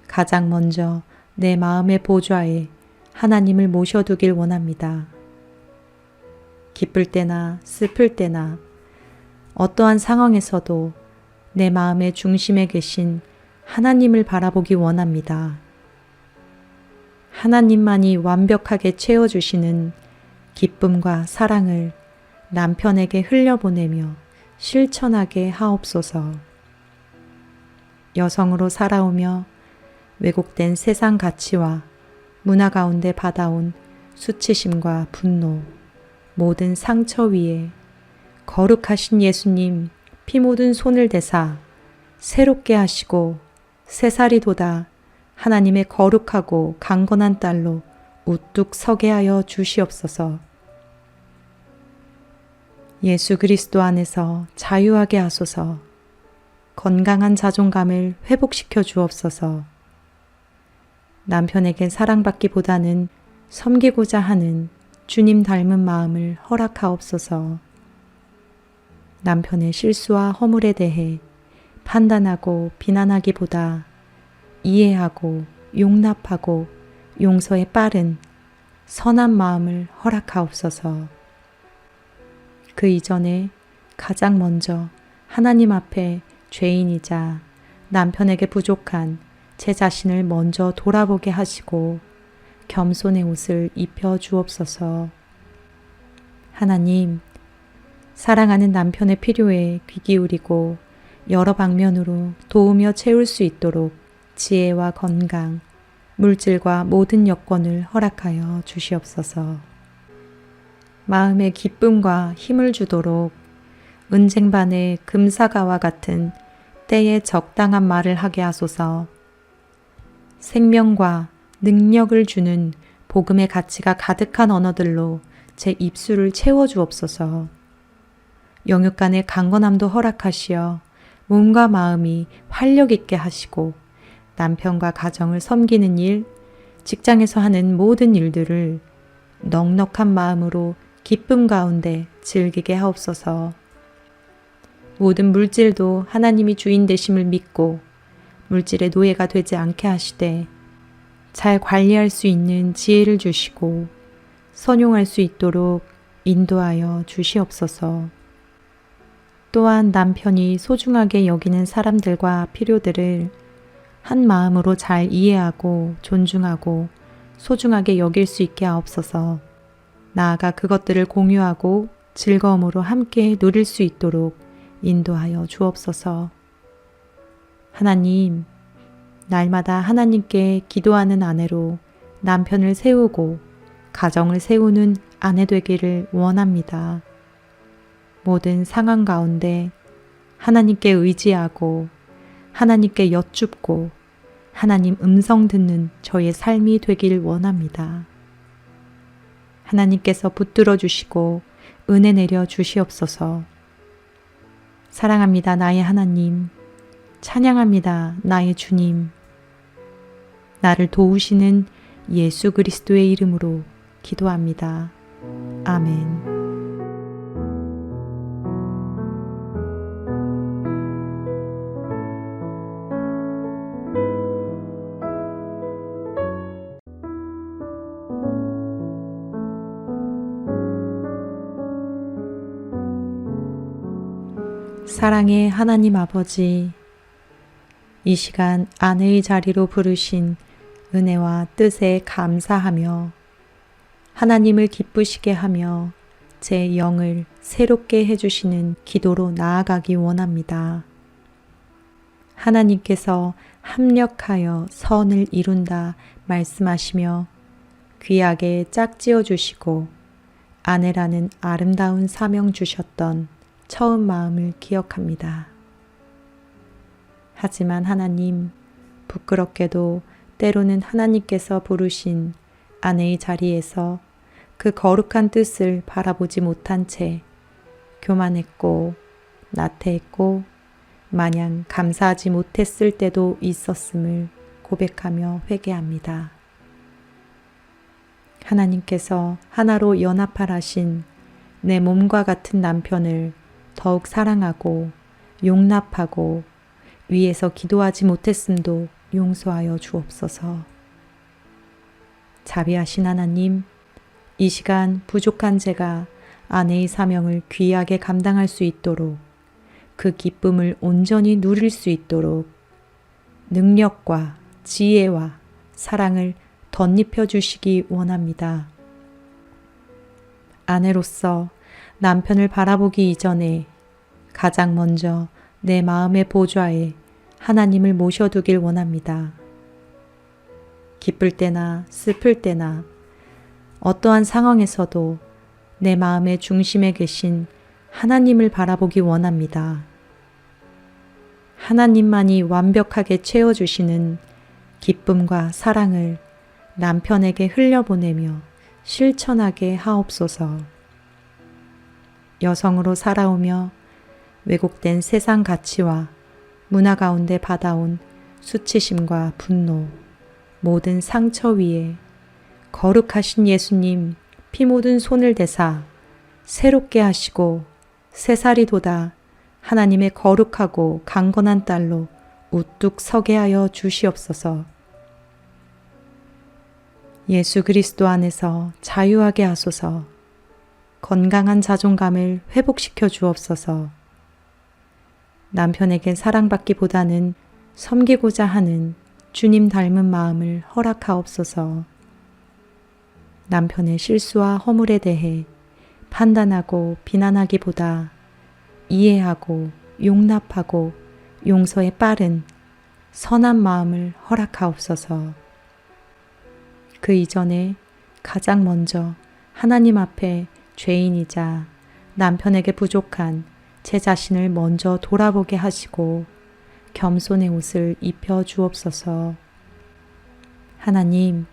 가장 먼저 내 마음의 보좌에 하나님을 모셔두길 원합니다. 기쁠 때나 슬플 때나 어떠한 상황에서도 내 마음의 중심에 계신 하나님을 바라보기 원합니다. 하나님만이 완벽하게 채워주시는 기쁨과 사랑을 남편에게 흘려보내며 실천하게 하옵소서. 여성으로 살아오며 왜곡된 세상 가치와 문화 가운데 받아온 수치심과 분노, 모든 상처 위에 거룩하신 예수님 피 묻은 손을 대사 새롭게 하시고 새살이 돋아 하나님의 거룩하고 강건한 딸로 우뚝 서게 하여 주시옵소서. 예수 그리스도 안에서 자유하게 하소서. 건강한 자존감을 회복시켜 주옵소서. 남편에게 사랑받기보다는 섬기고자 하는 주님 닮은 마음을 허락하옵소서. 남편의 실수와 허물에 대해 판단하고 비난하기보다 이해하고 용납하고 용서에 빠른 선한 마음을 허락하옵소서. 그 이전에 가장 먼저 하나님 앞에 죄인이자 남편에게 부족한 제 자신을 먼저 돌아보게 하시고 겸손의 옷을 입혀 주옵소서. 하나님, 사랑하는 남편의 필요에 귀 기울이고 여러 방면으로 도우며 채울 수 있도록 지혜와 건강, 물질과 모든 여건을 허락하여 주시옵소서. 마음의 기쁨과 힘을 주도록 은쟁반의 금사가와 같은 때에 적당한 말을 하게 하소서. 생명과 능력을 주는 복음의 가치가 가득한 언어들로 제 입술을 채워주옵소서. 영육 간의 강건함도 허락하시어 몸과 마음이 활력 있게 하시고 남편과 가정을 섬기는 일, 직장에서 하는 모든 일들을 넉넉한 마음으로 기쁨 가운데 즐기게 하옵소서. 모든 물질도 하나님이 주인 되심을 믿고 물질의 노예가 되지 않게 하시되 잘 관리할 수 있는 지혜를 주시고 선용할 수 있도록 인도하여 주시옵소서. 또한 남편이 소중하게 여기는 사람들과 필요들을 한 마음으로 잘 이해하고 존중하고 소중하게 여길 수 있게 하옵소서. 나아가 그것들을 공유하고 즐거움으로 함께 누릴 수 있도록 인도하여 주옵소서. 하나님, 날마다 하나님께 기도하는 아내로 남편을 세우고 가정을 세우는 아내 되기를 원합니다. 모든 상황 가운데 하나님께 의지하고 하나님께 여쭙고 하나님 음성 듣는 저의 삶이 되길 원합니다. 하나님께서 붙들어 주시고 은혜 내려 주시옵소서. 사랑합니다, 나의 하나님. 찬양합니다, 나의 주님. 나를 도우시는 예수 그리스도의 이름으로 기도합니다. 아멘. 사랑의 하나님 아버지, 이 시간 아내의 자리로 부르신 은혜와 뜻에 감사하며 하나님을 기쁘시게 하며 제 영을 새롭게 해주시는 기도로 나아가기 원합니다. 하나님께서 합력하여 선을 이룬다 말씀하시며 귀하게 짝지어 주시고 아내라는 아름다운 사명 주셨던 처음 마음을 기억합니다. 하지만 하나님, 부끄럽게도 때로는 하나님께서 부르신 아내의 자리에서 그 거룩한 뜻을 바라보지 못한 채 교만했고 나태했고 마냥 감사하지 못했을 때도 있었음을 고백하며 회개합니다. 하나님께서 하나로 연합하라신 내 몸과 같은 남편을 더욱 사랑하고 용납하고 위에서 기도하지 못했음도 용서하여 주옵소서. 자비하신 하나님, 이 시간 부족한 제가 아내의 사명을 귀하게 감당할 수 있도록 그 기쁨을 온전히 누릴 수 있도록 능력과 지혜와 사랑을 덧입혀 주시기 원합니다. 아내로서 남편을 바라보기 이전에 가장 먼저 내 마음의 보좌에 하나님을 모셔두길 원합니다. 기쁠 때나 슬플 때나 어떠한 상황에서도 내 마음의 중심에 계신 하나님을 바라보기 원합니다. 하나님만이 완벽하게 채워주시는 기쁨과 사랑을 남편에게 흘려보내며 실천하게 하옵소서. 여성으로 살아오며 왜곡된 세상 가치와 문화 가운데 받아온 수치심과 분노, 모든 상처 위에 거룩하신 예수님 피 묻은 손을 대사 새롭게 하시고 새살이 돋아 하나님의 거룩하고 강건한 딸로 우뚝 서게 하여 주시옵소서. 예수 그리스도 안에서 자유하게 하소서. 건강한 자존감을 회복시켜 주옵소서. 남편에게 사랑받기보다는 섬기고자 하는 주님 닮은 마음을 허락하옵소서. 남편의 실수와 허물에 대해 판단하고 비난하기보다 이해하고 용납하고 용서에 빠른 선한 마음을 허락하옵소서. 그 이전에 가장 먼저 하나님 앞에 죄인이자 남편에게 부족한 제 자신을 먼저 돌아보게 하시고 겸손의 옷을 입혀 주옵소서. 하나님,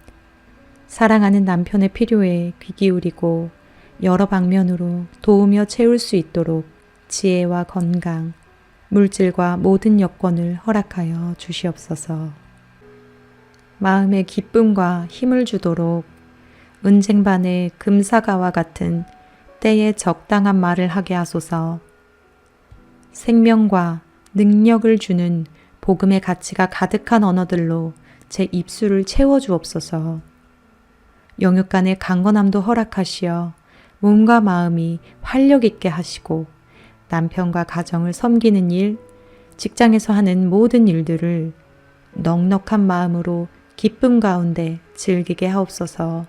사랑하는 남편의 필요에 귀 기울이고 여러 방면으로 도우며 채울 수 있도록 지혜와 건강, 물질과 모든 여건을 허락하여 주시옵소서. 마음의 기쁨과 힘을 주도록 은쟁반의 금사가와 같은 때에 적당한 말을 하게 하소서. 생명과 능력을 주는 복음의 가치가 가득한 언어들로 제 입술을 채워주옵소서. 영육 간의 강건함도 허락하시어 몸과 마음이 활력 있게 하시고 남편과 가정을 섬기는 일, 직장에서 하는 모든 일들을 넉넉한 마음으로 기쁨 가운데 즐기게 하옵소서.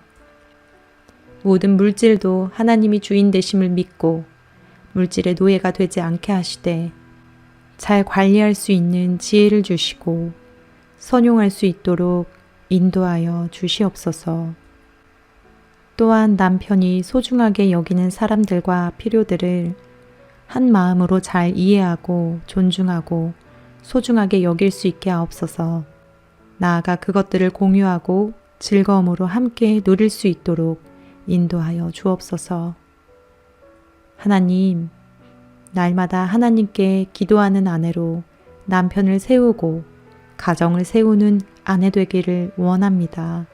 모든 물질도 하나님이 주인 되심을 믿고 물질의 노예가 되지 않게 하시되 잘 관리할 수 있는 지혜를 주시고 선용할 수 있도록 인도하여 주시옵소서. 또한 남편이 소중하게 여기는 사람들과 필요들을 한 마음으로 잘 이해하고 존중하고 소중하게 여길 수 있게 하옵소서. 나아가 그것들을 공유하고 즐거움으로 함께 누릴 수 있도록 인도하여 주옵소서. 하나님, 날마다 하나님께 기도하는 아내로 남편을 세우고 가정을 세우는 아내 되기를 원합니다.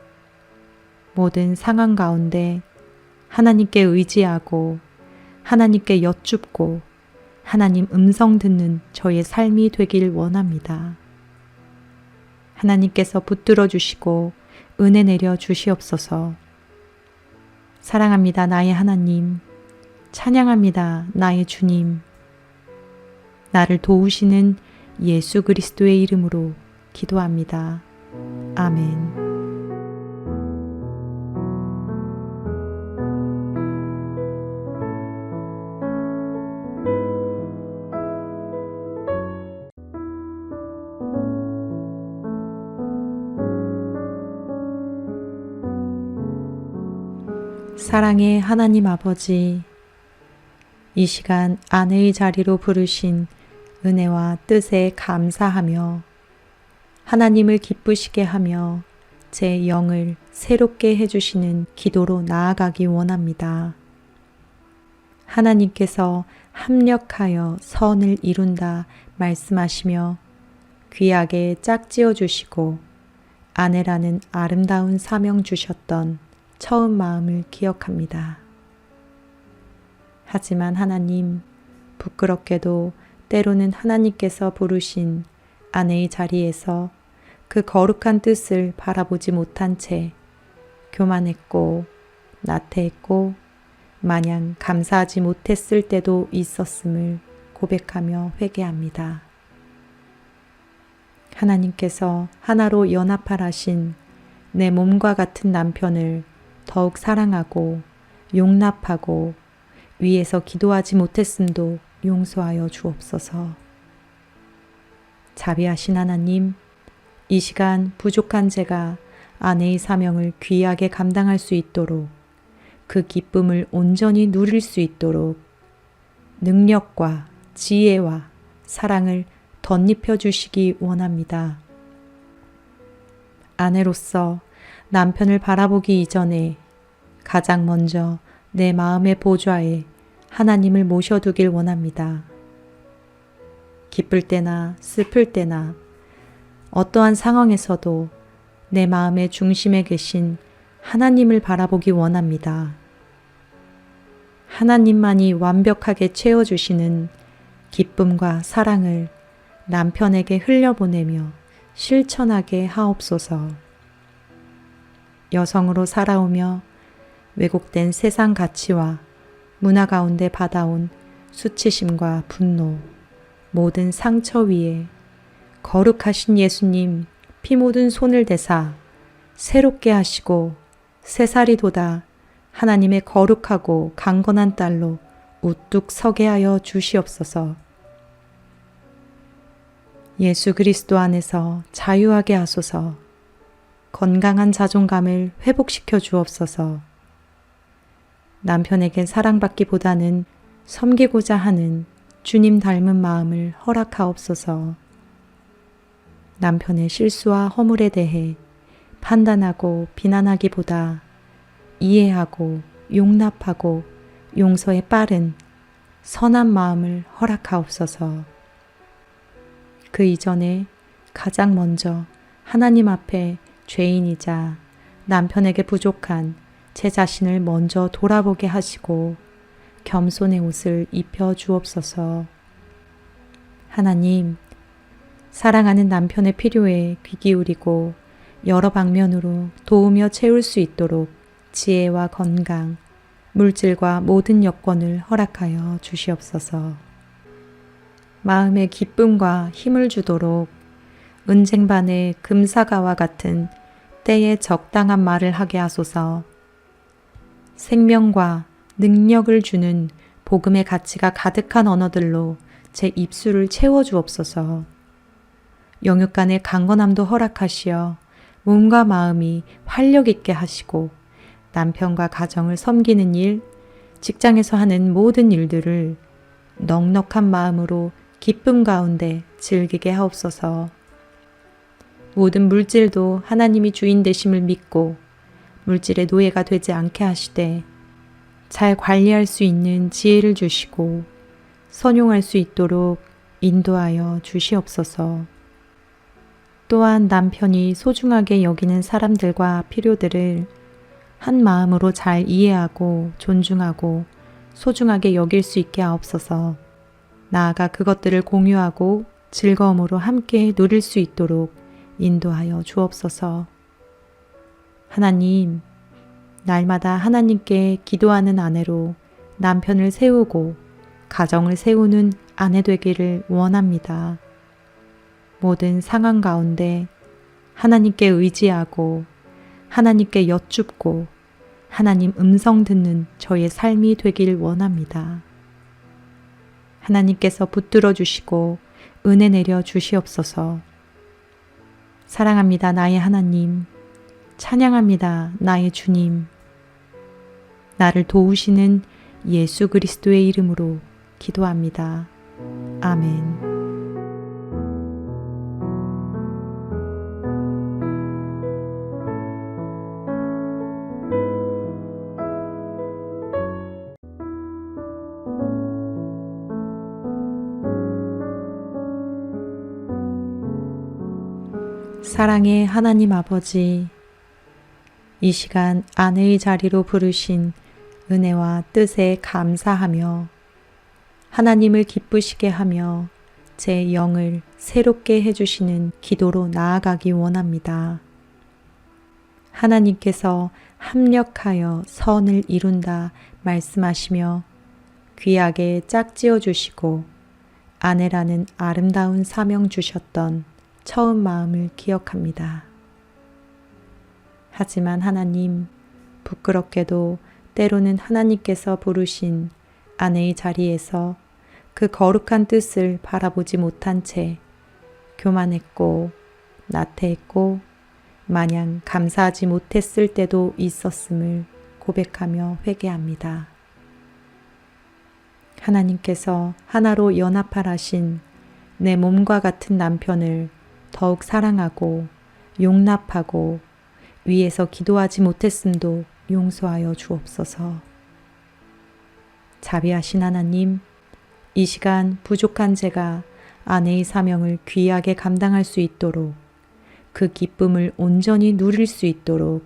모든 상황 가운데 하나님께 의지하고 하나님께 여쭙고 하나님 음성 듣는 저의 삶이 되길 원합니다. 하나님께서 붙들어 주시고 은혜 내려 주시옵소서. 사랑합니다, 나의 하나님. 찬양합니다, 나의 주님. 나를 도우시는 예수 그리스도의 이름으로 기도합니다. 아멘. 사랑의 하나님 아버지, 이 시간 아내의 자리로 부르신 은혜와 뜻에 감사하며 하나님을 기쁘시게 하며 제 영을 새롭게 해주시는 기도로 나아가기 원합니다. 하나님께서 합력하여 선을 이룬다 말씀하시며 귀하게 짝지어 주시고 아내라는 아름다운 사명 주셨던 처음 마음을 기억합니다. 하지만 하나님, 부끄럽게도 때로는 하나님께서 부르신 아내의 자리에서 그 거룩한 뜻을 바라보지 못한 채 교만했고 나태했고 마냥 감사하지 못했을 때도 있었음을 고백하며 회개합니다. 하나님께서 하나로 연합하라신 내 몸과 같은 남편을 더욱 사랑하고 용납하고 위에서 기도하지 못했음도 용서하여 주옵소서. 자비하신 하나님, 이 시간 부족한 제가 아내의 사명을 귀하게 감당할 수 있도록 그 기쁨을 온전히 누릴 수 있도록 능력과 지혜와 사랑을 덧입혀 주시기 원합니다. 아내로서 남편을 바라보기 이전에 가장 먼저 내 마음의 보좌에 하나님을 모셔두길 원합니다. 기쁠 때나 슬플 때나 어떠한 상황에서도 내 마음의 중심에 계신 하나님을 바라보기 원합니다. 하나님만이 완벽하게 채워주시는 기쁨과 사랑을 남편에게 흘려보내며 실천하게 하옵소서. 여성으로 살아오며 왜곡된 세상 가치와 문화 가운데 받아온 수치심과 분노, 모든 상처 위에 거룩하신 예수님 피 묻은 손을 대사 새롭게 하시고 새살이 돋아 하나님의 거룩하고 강건한 딸로 우뚝 서게 하여 주시옵소서. 예수 그리스도 안에서 자유하게 하소서. 건강한 자존감을 회복시켜 주옵소서. 남편에게 사랑받기보다는 섬기고자 하는 주님 닮은 마음을 허락하옵소서. 남편의 실수와 허물에 대해 판단하고 비난하기보다 이해하고 용납하고 용서에 빠른 선한 마음을 허락하옵소서. 그 이전에 가장 먼저 하나님 앞에 죄인이자 남편에게 부족한 제 자신을 먼저 돌아보게 하시고 겸손의 옷을 입혀 주옵소서. 하나님, 사랑하는 남편의 필요에 귀 기울이고 여러 방면으로 도우며 채울 수 있도록 지혜와 건강, 물질과 모든 여건을 허락하여 주시옵소서. 마음의 기쁨과 힘을 주도록 은쟁반의 금사가와 같은 때에 적당한 말을 하게 하소서. 생명과 능력을 주는 복음의 가치가 가득한 언어들로 제 입술을 채워주옵소서. 영육 간의 강건함도 허락하시어 몸과 마음이 활력 있게 하시고 남편과 가정을 섬기는 일, 직장에서 하는 모든 일들을 넉넉한 마음으로 기쁨 가운데 즐기게 하옵소서. 모든 물질도 하나님이 주인 되심을 믿고 물질의 노예가 되지 않게 하시되 잘 관리할 수 있는 지혜를 주시고 선용할 수 있도록 인도하여 주시옵소서. 또한 남편이 소중하게 여기는 사람들과 필요들을 한 마음으로 잘 이해하고 존중하고 소중하게 여길 수 있게 하옵소서. 나아가 그것들을 공유하고 즐거움으로 함께 누릴 수 있도록 인도하여 주옵소서. 하나님, 날마다 하나님께 기도하는 아내로 남편을 세우고 가정을 세우는 아내 되기를 원합니다. 모든 상황 가운데 하나님께 의지하고 하나님께 여쭙고 하나님 음성 듣는 저의 삶이 되길 원합니다. 하나님께서 붙들어 주시고 은혜 내려 주시옵소서. 사랑합니다, 나의 하나님. 찬양합니다, 나의 주님. 나를 도우시는 예수 그리스도의 이름으로 기도합니다. 아멘. 사랑의 하나님 아버지, 이 시간 아내의 자리로 부르신 은혜와 뜻에 감사하며 하나님을 기쁘시게 하며 제 영을 새롭게 해주시는 기도로 나아가기 원합니다. 하나님께서 합력하여 선을 이룬다 말씀하시며 귀하게 짝지어 주시고 아내라는 아름다운 사명 주셨던 처음 마음을 기억합니다. 하지만 하나님, 부끄럽게도 때로는 하나님께서 부르신 아내의 자리에서 그 거룩한 뜻을 바라보지 못한 채 교만했고 나태했고 마냥 감사하지 못했을 때도 있었음을 고백하며 회개합니다. 하나님께서 하나로 연합하라신 내 몸과 같은 남편을 더욱 사랑하고 용납하고 위에서 기도하지 못했음도 용서하여 주옵소서. 자비하신 하나님, 이 시간 부족한 제가 아내의 사명을 귀하게 감당할 수 있도록 그 기쁨을 온전히 누릴 수 있도록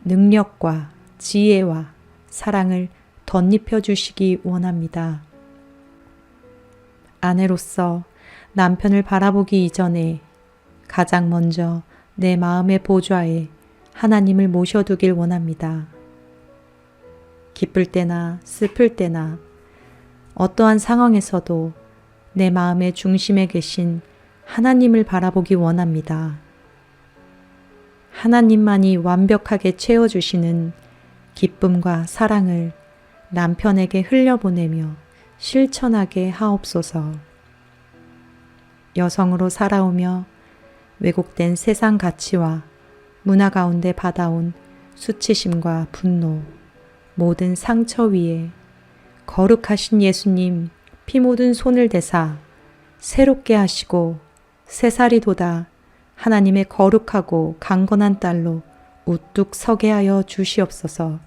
능력과 지혜와 사랑을 덧입혀 주시기 원합니다. 아내로서 남편을 바라보기 이전에 가장 먼저 내 마음의 보좌에 하나님을 모셔두길 원합니다. 기쁠 때나 슬플 때나 어떠한 상황에서도 내 마음의 중심에 계신 하나님을 바라보기 원합니다. 하나님만이 완벽하게 채워주시는 기쁨과 사랑을 남편에게 흘려보내며 실천하게 하옵소서. 여성으로 살아오며 왜곡된 세상 가치와 문화 가운데 받아온 수치심과 분노, 모든 상처 위에 거룩하신 예수님 피 묻은 손을 대사 새롭게 하시고 새살이 돋아 하나님의 거룩하고 강건한 딸로 우뚝 서게 하여 주시옵소서.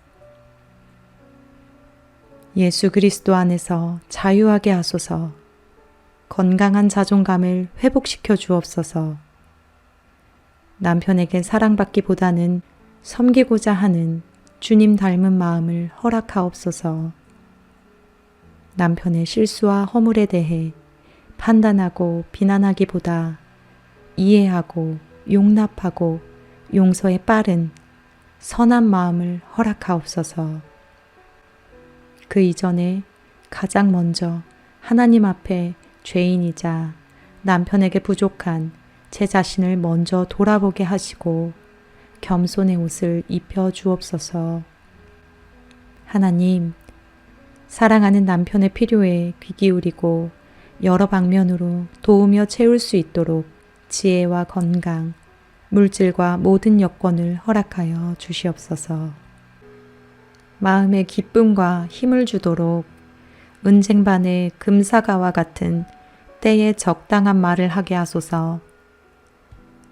예수 그리스도 안에서 자유하게 하소서. 건강한 자존감을 회복시켜 주옵소서. 남편에게 사랑받기보다는 섬기고자 하는 주님 닮은 마음을 허락하옵소서. 남편의 실수와 허물에 대해 판단하고 비난하기보다 이해하고 용납하고 용서에 빠른 선한 마음을 허락하옵소서. 그 이전에 가장 먼저 하나님 앞에 죄인이자 남편에게 부족한 제 자신을 먼저 돌아보게 하시고 겸손의 옷을 입혀 주옵소서. 하나님, 사랑하는 남편의 필요에 귀 기울이고 여러 방면으로 도우며 채울 수 있도록 지혜와 건강, 물질과 모든 여건을 허락하여 주시옵소서. 마음의 기쁨과 힘을 주도록 은쟁반의 금사가와 같은 때에 적당한 말을 하게 하소서.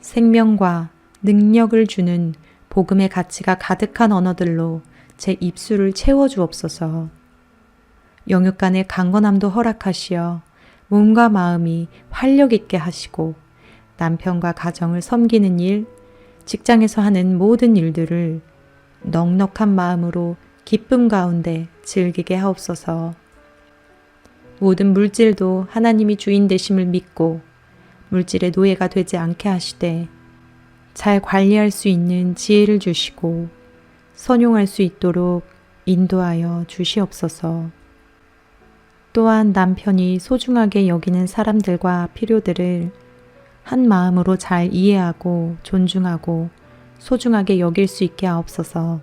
생명과 능력을 주는 복음의 가치가 가득한 언어들로 제 입술을 채워주옵소서. 영육 간의 강건함도 허락하시어 몸과 마음이 활력 있게 하시고 남편과 가정을 섬기는 일, 직장에서 하는 모든 일들을 넉넉한 마음으로 기쁨 가운데 즐기게 하옵소서. 모든 물질도 하나님이 주인 되심을 믿고 물질의 노예가 되지 않게 하시되 잘 관리할 수 있는 지혜를 주시고 선용할 수 있도록 인도하여 주시옵소서. 또한 남편이 소중하게 여기는 사람들과 필요들을 한 마음으로 잘 이해하고 존중하고 소중하게 여길 수 있게 하옵소서.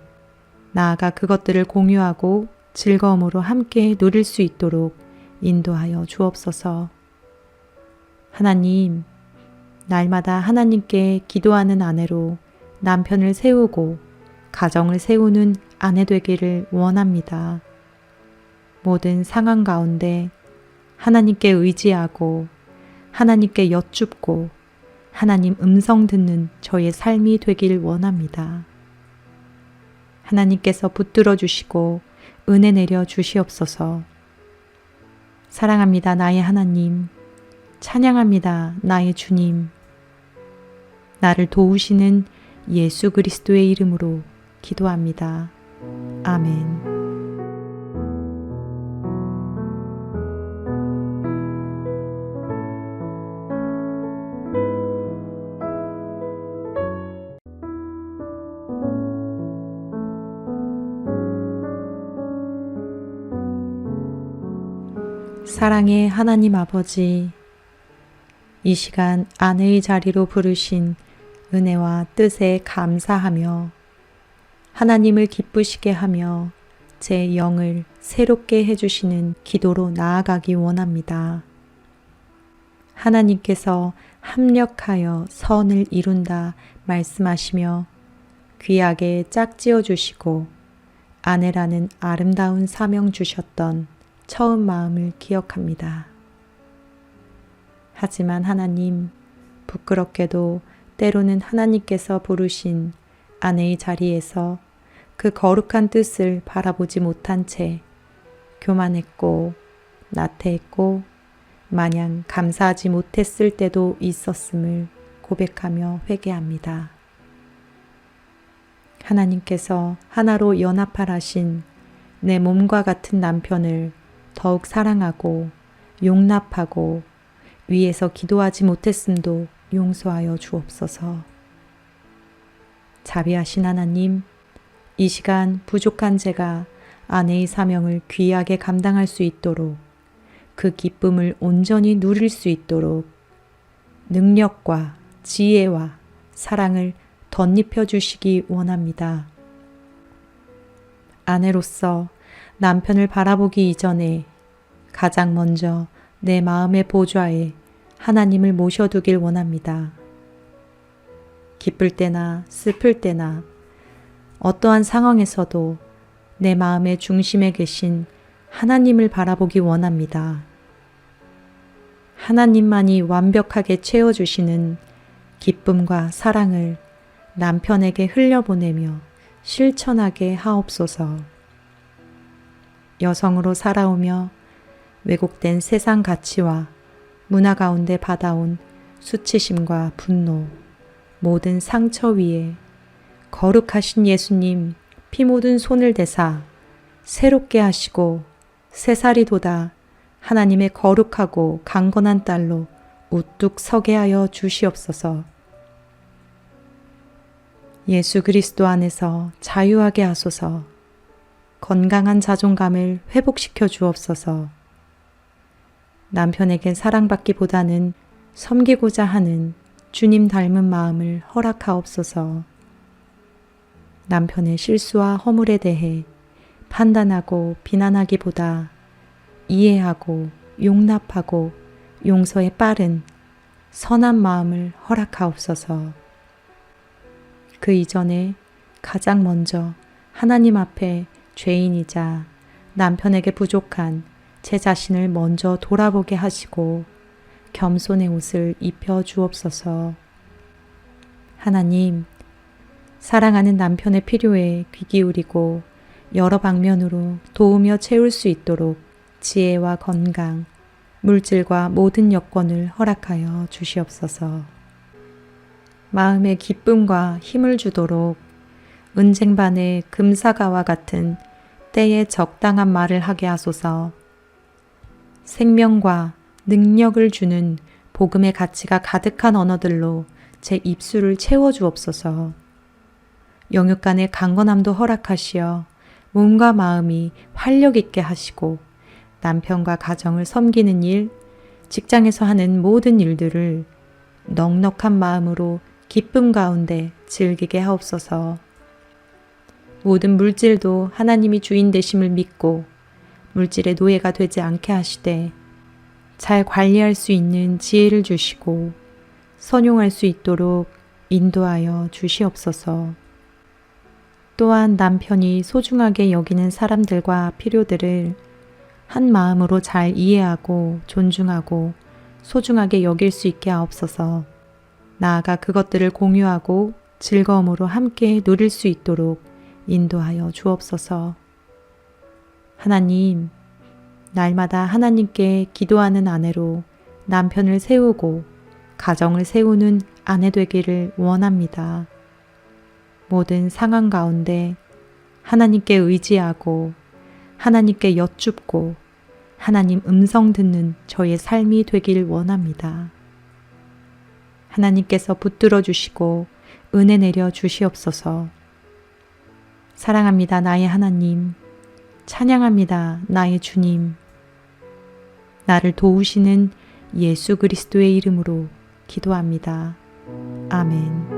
나아가 그것들을 공유하고 즐거움으로 함께 누릴 수 있도록 인도하여 주옵소서. 하나님, 날마다 하나님께 기도하는 아내로 남편을 세우고 가정을 세우는 아내 되기를 원합니다. 모든 상황 가운데 하나님께 의지하고 하나님께 여쭙고 하나님 음성 듣는 저의 삶이 되길 원합니다. 하나님께서 붙들어 주시고 은혜 내려 주시옵소서. 사랑합니다, 나의 하나님. 찬양합니다, 나의 주님. 나를 도우시는 예수 그리스도의 이름으로 기도합니다. 아멘. 사랑의 하나님 아버지, 이 시간 아내의 자리로 부르신 은혜와 뜻에 감사하며 하나님을 기쁘시게 하며 제 영을 새롭게 해주시는 기도로 나아가기 원합니다. 하나님께서 합력하여 선을 이룬다 말씀하시며 귀하게 짝지어 주시고 아내라는 아름다운 사명 주셨던 처음 마음을 기억합니다. 하지만 하나님, 부끄럽게도 때로는 하나님께서 부르신 아내의 자리에서 그 거룩한 뜻을 바라보지 못한 채 교만했고 나태했고 마냥 감사하지 못했을 때도 있었음을 고백하며 회개합니다. 하나님께서 하나로 연합하라신 내 몸과 같은 남편을 더욱 사랑하고 용납하고 위에서 기도하지 못했음도 용서하여 주옵소서. 자비하신 하나님, 이 시간 부족한 제가 아내의 사명을 귀하게 감당할 수 있도록 그 기쁨을 온전히 누릴 수 있도록 능력과 지혜와 사랑을 덧입혀 주시기 원합니다. 아내로서 남편을 바라보기 이전에 가장 먼저 내 마음의 보좌에 하나님을 모셔두길 원합니다. 기쁠 때나 슬플 때나 어떠한 상황에서도 내 마음의 중심에 계신 하나님을 바라보기 원합니다. 하나님만이 완벽하게 채워주시는 기쁨과 사랑을 남편에게 흘려보내며 실천하게 하옵소서. 여성으로 살아오며 왜곡된 세상 가치와 문화 가운데 받아온 수치심과 분노, 모든 상처 위에 거룩하신 예수님 피 묻은 손을 대사 새롭게 하시고 새살이 돋아 하나님의 거룩하고 강건한 딸로 우뚝 서게 하여 주시옵소서. 예수 그리스도 안에서 자유하게 하소서. 건강한 자존감을 회복시켜 주옵소서. 남편에게 사랑받기보다는 섬기고자 하는 주님 닮은 마음을 허락하옵소서. 남편의 실수와 허물에 대해 판단하고 비난하기보다 이해하고 용납하고 용서에 빠른 선한 마음을 허락하옵소서. 그 이전에 가장 먼저 하나님 앞에 죄인이자 남편에게 부족한 제 자신을 먼저 돌아보게 하시고 겸손의 옷을 입혀 주옵소서. 하나님, 사랑하는 남편의 필요에 귀 기울이고 여러 방면으로 도우며 채울 수 있도록 지혜와 건강, 물질과 모든 여건을 허락하여 주시옵소서. 마음의 기쁨과 힘을 주도록 은쟁반의 금사가와 같은 때에 적당한 말을 하게 하소서. 생명과 능력을 주는 복음의 가치가 가득한 언어들로 제 입술을 채워주옵소서. 영육 간의 강건함도 허락하시어 몸과 마음이 활력 있게 하시고 남편과 가정을 섬기는 일, 직장에서 하는 모든 일들을 넉넉한 마음으로 기쁨 가운데 즐기게 하옵소서. 모든 물질도 하나님이 주인 되심을 믿고 물질의 노예가 되지 않게 하시되 잘 관리할 수 있는 지혜를 주시고 선용할 수 있도록 인도하여 주시옵소서. 또한 남편이 소중하게 여기는 사람들과 필요들을 한 마음으로 잘 이해하고 존중하고 소중하게 여길 수 있게 하옵소서. 나아가 그것들을 공유하고 즐거움으로 함께 누릴 수 있도록 인도하여 주옵소서. 하나님, 날마다 하나님께 기도하는 아내로 남편을 세우고 가정을 세우는 아내 되기를 원합니다. 모든 상황 가운데 하나님께 의지하고 하나님께 여쭙고 하나님 음성 듣는 저의 삶이 되길 원합니다. 하나님께서 붙들어 주시고 은혜 내려 주시옵소서. 사랑합니다, 나의 하나님. 찬양합니다, 나의 주님. 나를 도우시는 예수 그리스도의 이름으로 기도합니다. 아멘.